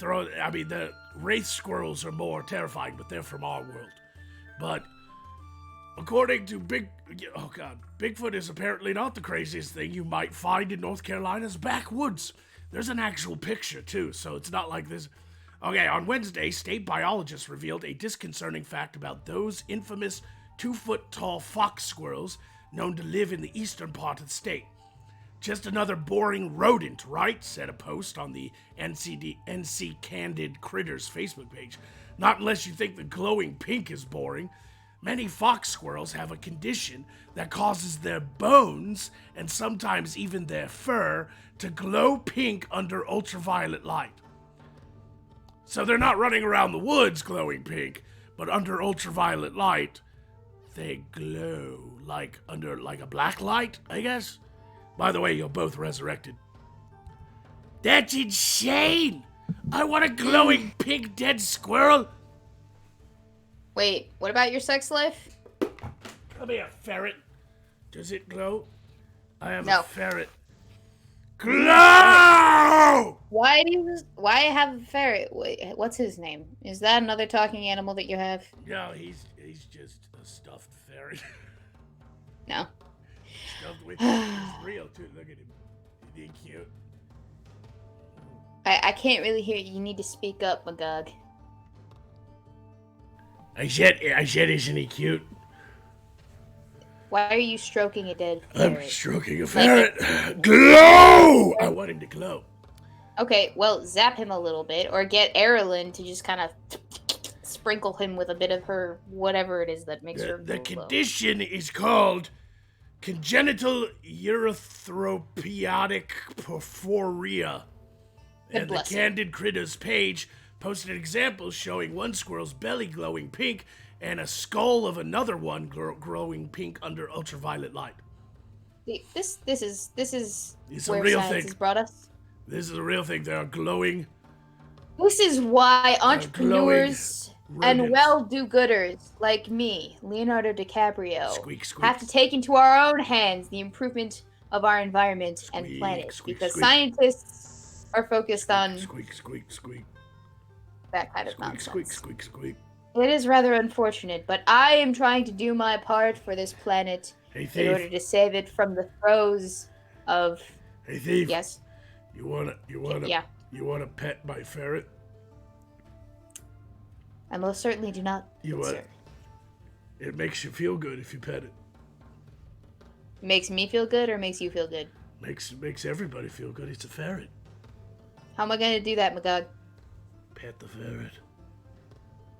The wraith squirrels are more terrifying, but they're from our world. But according to Bigfoot is apparently not the craziest thing you might find in North Carolina's backwoods. There's an actual picture too, so it's not like this. Okay, on Wednesday, state biologists revealed a disconcerting fact about those infamous 2-foot-tall fox squirrels known to live in the eastern part of the state. Just another boring rodent, right? Said a post on the NC Candid Critters Facebook page. Not unless you think the glowing pink is boring. Many fox squirrels have a condition that causes their bones, and sometimes even their fur, to glow pink under ultraviolet light. So they're not running around the woods glowing pink, but under ultraviolet light, they glow under a black light, I guess? By the way, you're both resurrected. That's insane! I want a glowing pink dead squirrel! Wait, what about your sex life? Come here, ferret. Does it glow? I am No. a ferret. Glow! Why have a ferret? Wait, what's his name? Is that another talking animal that you have? No, he's just a stuffed ferret. No. Stuffed with he's real too. Look at him. Isn't he cute? I can't really hear you. You need to speak up, Magog. I said, isn't he cute? Why are you stroking a dead ferret? I'm stroking a ferret. Glow! I want him to glow. Okay, well, zap him a little bit, or get Erilyn to just kind of sprinkle him with a bit of her whatever it is that makes her The glow. condition is called congenital erythropoietic porphyria. And the Candid Critters page posted examples showing one squirrel's belly glowing pink and a skull of another one glowing pink under ultraviolet light. This is It's a where real science thing. has brought us. This is a real thing. They are glowing. This is why entrepreneurs and rodents. well-do-gooders like me, Leonardo DiCaprio, Squeak, squeak. have to take into our own hands the improvement of our environment and Squeak, planet, squeak, because squeak. scientists are focused on Squeak, squeak, squeak. that kind of Squeak, nonsense. squeak, squeak, squeak. It is rather unfortunate, but I am trying to do my part for this planet Hey, in thief. order to save it from the throes of. Hey, thief. Yes. You wanna pet my ferret? I most certainly do not, You sir. It makes you feel good if you pet it. Makes me feel good or makes you feel good? Makes everybody feel good. It's a ferret. How am I gonna do that, Magog? Pet the ferret.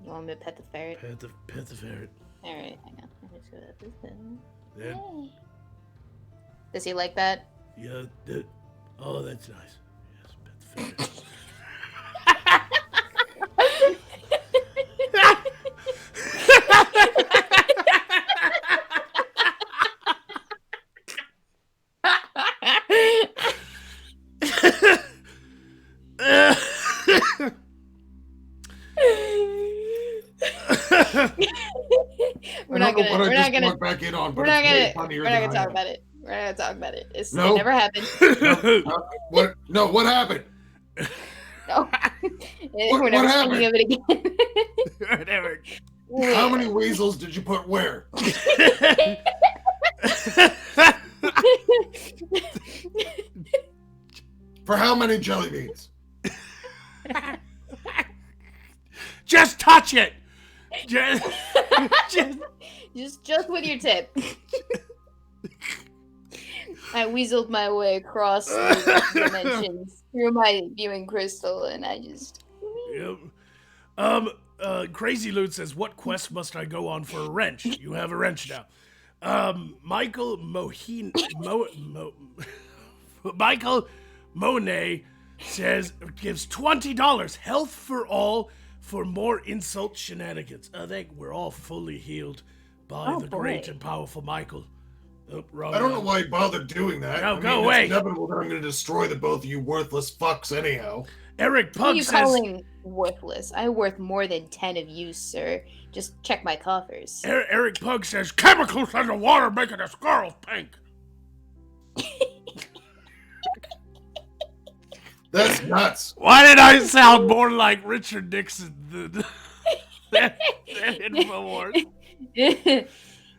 You want me to pet the ferret? Pet the ferret. Alright, hang on. Let me just go to this button. Then, Yay. Does he like that? yeah, oh, that's nice. Yes, pet the ferret. We're not gonna talk about it. We're not gonna talk about it. It never happened. What happened? No. What We're never happened? speaking of it again. Whatever. How many weasels did you put where? For how many jelly beans? Just touch it. Just just with your tip. I weaseled my way across the dimensions through my viewing crystal, and I just. Yep. Crazy Loot says, "What quest must I go on for a wrench?" You have a wrench now. Michael Michael Monet says gives $20. Health for all for more insult shenanigans. I think we're all fully healed by the great and powerful Michael. Oh, wrong. I don't know why you bothered doing that. No, go away. It's inevitable that I'm going to destroy the both of you worthless fucks anyhow. Eric Who are Pug you says, calling worthless? I'm worth more than 10 of you, sir. Just check my coffers. Eric Pug says, chemicals in the water making the squirrels pink. That's nuts. Why did I sound more like Richard Nixon than InfoWars? If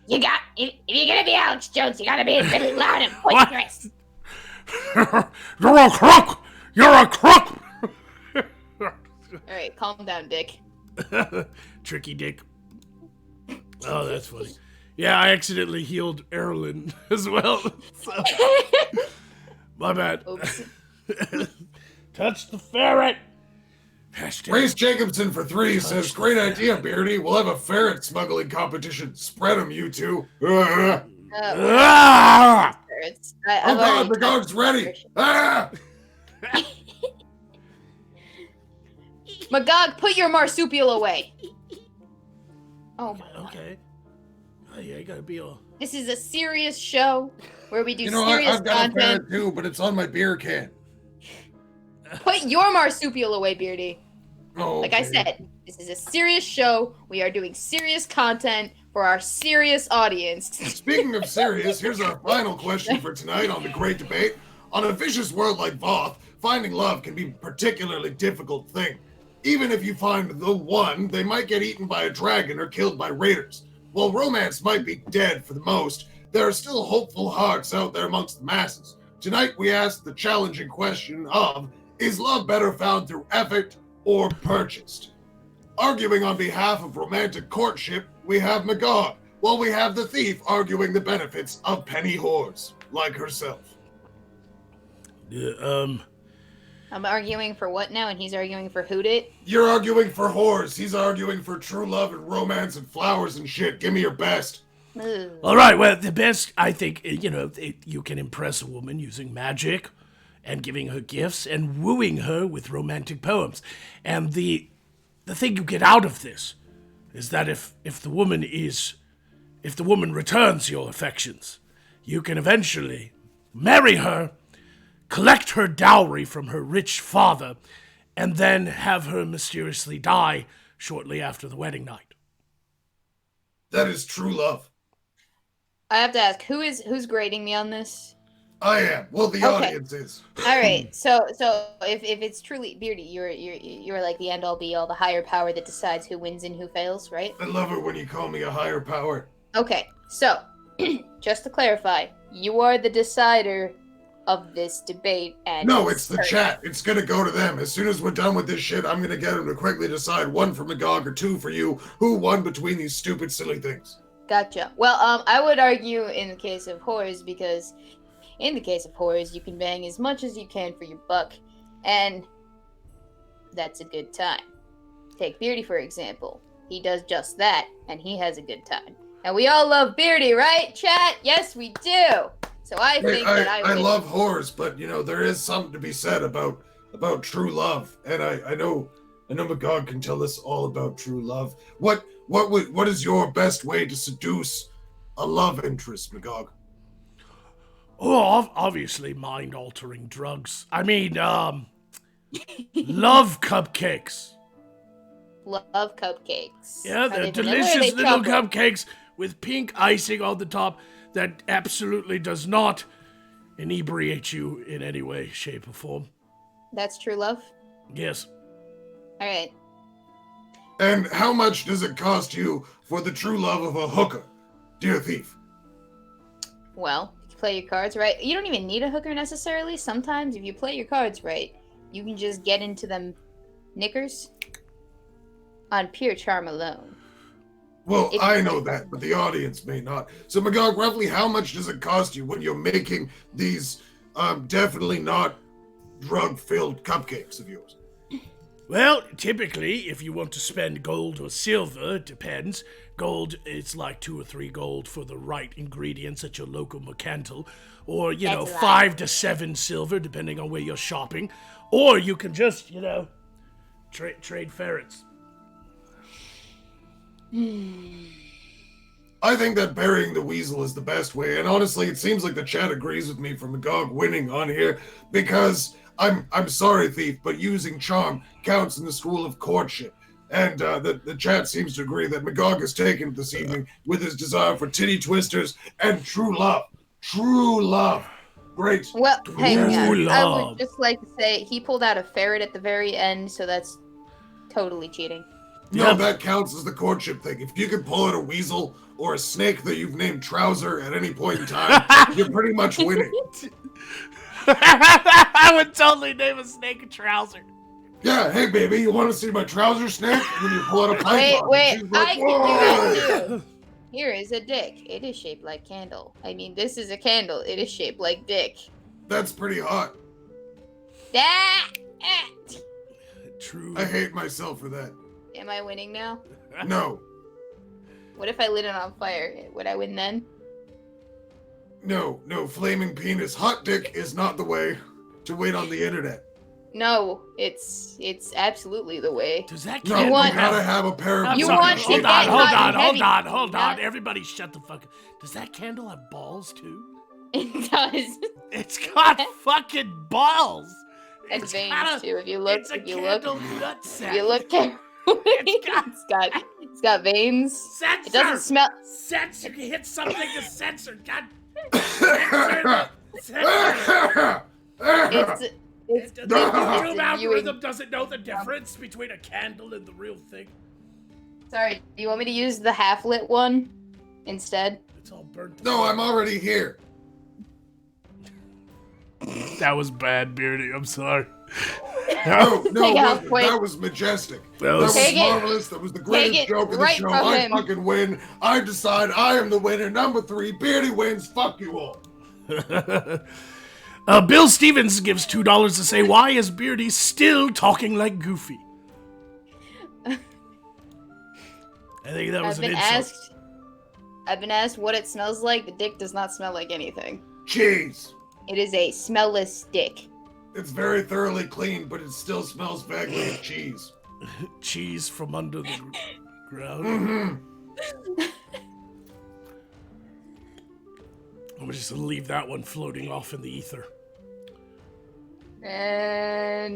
you're gonna be Alex Jones, you gotta be really loud and boisterous. You're a crook! You're a crook! Alright, calm down, Dick. Tricky Dick. Oh, that's funny. Yeah, I accidentally healed Erlen as well. So. My bad. Oops. Touch the ferret! Grace Jacobson for 3 says, great idea, Beardy. We'll have a ferret smuggling competition. Spread them, you two. Oh God, the dog's ready. Ah! Magog, put your marsupial away. Oh my God. Okay. Oh yeah, you gotta be all... This is a serious show where we do You know, serious I've got a content. ferret too, but it's on my beer can. Put your marsupial away, Beardy. Oh, Like I okay. said, this is a serious show. We are doing serious content for our serious audience. Speaking of serious, here's our final question for tonight on the Great Debate. On a vicious world like Voth, finding love can be a particularly difficult thing. Even if you find the one, they might get eaten by a dragon or killed by raiders. While romance might be dead for the most, there are still hopeful hearts out there amongst the masses. Tonight we ask the challenging question of, is love better found through effort or purchased? Arguing on behalf of romantic courtship, we have Magog, while we have the thief arguing the benefits of penny whores, like herself. I'm arguing for what now, and he's arguing for Hoot It? You're arguing for whores, he's arguing for true love and romance and flowers and shit. Give me your best. Ugh. All right, well, the best, I think, you can impress a woman using magic and giving her gifts and wooing her with romantic poems. And the thing you get out of this is that if the woman returns your affections, you can eventually marry her, collect her dowry from her rich father, and then have her mysteriously die shortly after the wedding night. That is true love. I have to ask, who's grading me on this? I am. Well, the audience is. All right. So if it's truly Beardy, you're like the end all be all, the higher power that decides who wins and who fails, right? I love it when you call me a higher power. Okay. So, just to clarify, you are the decider of this debate, and No, it's the chat. It's gonna go to them. As soon as we're done with this shit, I'm gonna get them to quickly decide, 1 for Magog or 2 for you, who won between these stupid, silly things. Gotcha. Well, I would argue in the case of whores, because in the case of whores, you can bang as much as you can for your buck, and that's a good time. Take Beardy, for example. He does just that, and he has a good time. And we all love Beardy, right, chat? Yes, we do. So I think that I love whores, but, there is something to be said about true love. And I know Magog can tell us all about true love. What is your best way to seduce a love interest, Magog? Oh, obviously mind-altering drugs. I mean, love cupcakes. Love cupcakes. Yeah, they're delicious little cupcakes with pink icing on the top that absolutely does not inebriate you in any way, shape, or form. That's true love? Yes. All right. And how much does it cost you for the true love of a hooker, dear thief? Well, if you play your cards right, you don't even need a hooker necessarily. Sometimes, if you play your cards right, you can just get into them knickers on pure charm alone. Well, I know that, but the audience may not. So, Magog, roughly how much does it cost you when you're making these definitely not drug-filled cupcakes of yours? Well, typically, if you want to spend gold or silver, it depends. Gold, it's like 2 or 3 gold for the right ingredients at your local mercantil. Or, 5 to 7 silver, depending on where you're shopping. Or you can just, trade ferrets. I think that burying the weasel is the best way, and honestly, it seems like the chat agrees with me for Magog winning on here, because I'm sorry, thief, but using charm counts in the school of courtship, and the chat seems to agree that Magog is taken this evening with his desire for titty twisters and true love. True love. Great. Well, hang on. I love. would just like to say he pulled out a ferret at the very end, so that's totally cheating. No, that counts as the courtship thing. If you can pull out a weasel or a snake that you've named Trouser at any point in time, you're pretty much winning. I would totally name a snake a Trouser. Yeah, hey baby, you want to see my trouser snake? And then you pull out a python. Wait, Like, I can do that too. Here is a dick. It is shaped like candle. I mean, this is a candle. It is shaped like dick. That's pretty hot. True. I hate myself for that. Am I winning now? No. What if I lit it on fire? Would I win then? No, flaming penis. Hot dick is not the way to win on the internet. No, it's absolutely the way. Does that No, count? you want- gotta have a pair of You Sorry, want to hold get on, hot and heavy. hold Not- on. Everybody shut the fuck up. Does that candle have balls too? It does. It's got fucking balls. And It's veins got a- too. If you look, It's a candle nutsack. if you look carefully, it's got veins. Censor. It doesn't smell. Censor. You hit something to censor. God. Censor. Censor. It's The it's YouTube viewing. algorithm doesn't know the difference between a candle and the real thing. Sorry, do you want me to use the half lit one instead? It's all burnt. No, I'm already here. That was bad, Beardy. I'm sorry. No, Take it out, wait. that was majestic. That That was- was Take it. marvelous. That was the greatest it joke of the right show. from I him. fucking win. I decide I am the winner. Number 3, Beardy wins. Fuck you all. Bill Stevens gives $2 to say, why is Beardy still talking like Goofy? I think that was an insult. I've been asked what it smells like. The dick does not smell like anything. Cheese. It is a smellless dick. It's very thoroughly clean, but it still smells vaguely of cheese. Cheese from under the ground. Mm-hmm. I'm just gonna leave that one floating off in the ether. And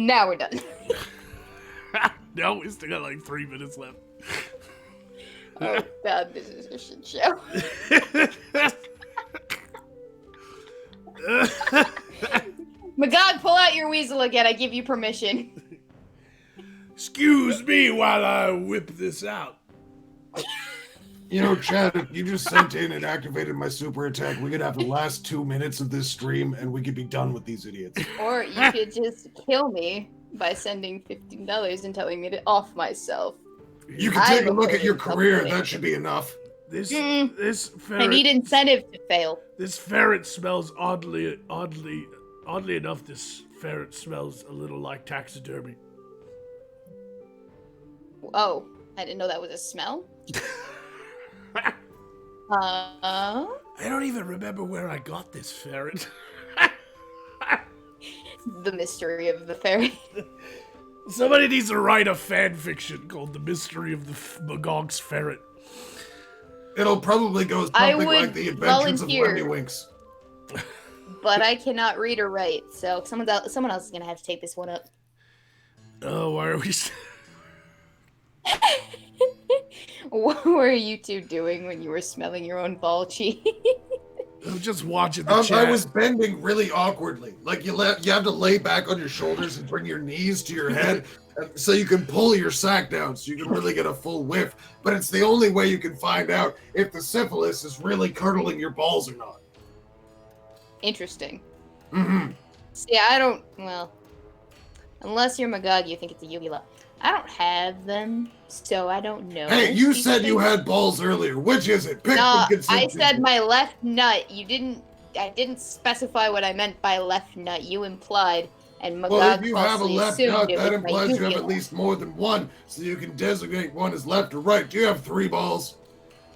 now we're done. No, we still got like 3 minutes left. Oh god, this is a shit show. your weasel again. I give you permission. Excuse me while I whip this out. You know, Chad, if you just sent in and activated my super attack, we could have the last 2 minutes of this stream and we could be done with these idiots. Or you could just kill me by sending $15 and telling me to off myself. You can take a look at your career, that should be enough. This ferret. I need incentive to fail. This ferret smells oddly enough. This ferret smells a little like taxidermy. Oh, I didn't know that was a smell. I don't even remember where I got this ferret. The mystery of the ferret. Somebody needs to write a fan fiction called The Mystery of the Magog's Ferret. It'll probably go something like The Adventures of Lemmy Winks. But I cannot read or write, so someone else is gonna have to take this one up. Oh, why are we... What were you two doing when you were smelling your own ball cheek? I'm just watching the chat. I was bending really awkwardly. Like you have to lay back on your shoulders and bring your knees to your head so you can pull your sack down so you can really get a full whiff. But it's the only way you can find out if the syphilis is really curdling your balls or not. Interesting. Mm-hmm. See, unless you're Magog, you think it's a uvula. I don't have them, so I don't know. Hey, you said you had balls earlier. Which is it? Pick No, one I said my left nut. I didn't specify what I meant by left nut. You implied, and Magog well, if you have a falsely left assumed nut, it that was my implies you have uvula. at least more than one, so you can designate one as left or right. Do you have 3 balls?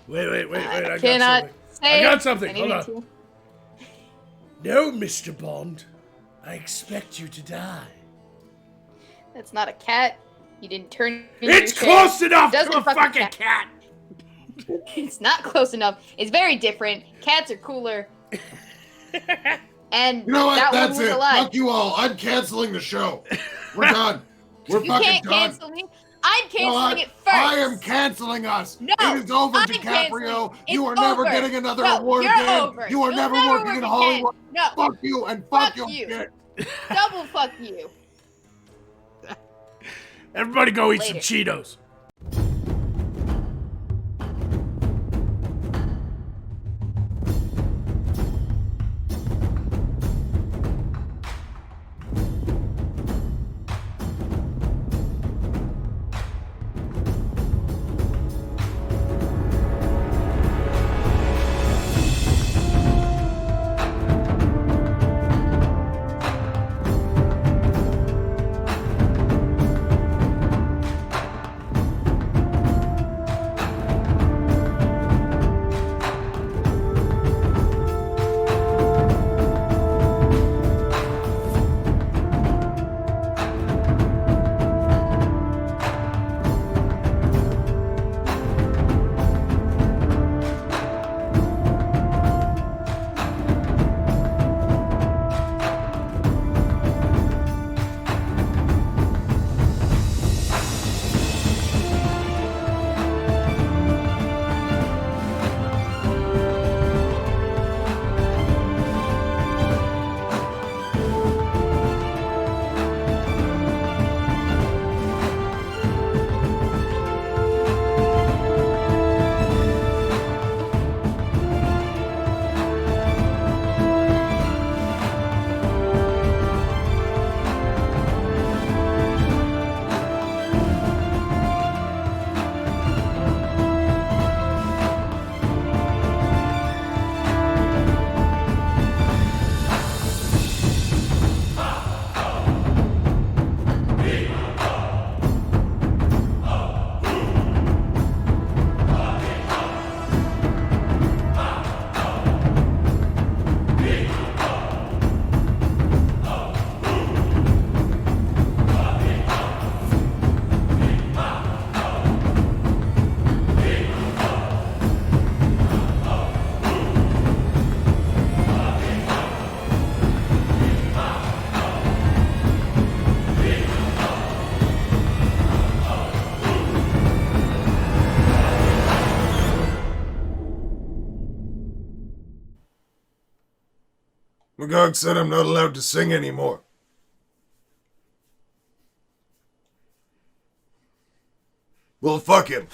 Wait. I cannot got something. say Hold on. to. No, Mr. Bond. I expect you to die. That's not a cat. You didn't turn. It's close enough to a fucking cat. It's not close enough. It's very different. Cats are cooler. And you know what? that That's one was it. alive. Fuck you all. I'm canceling the show. We're done. We're You fucking can't done. cancel me. I'm canceling it first. I am canceling us. No, it is over, I'm DiCaprio. canceling. You are It's never over. getting another No, award you're again. over. You are You'll never never working work in again. Hollywood. No. Fuck you and fuck, Fuck your you. shit. Double fuck you. Everybody go eat Later. some Cheetos. Magog said I'm not allowed to sing anymore. Well, fuck him.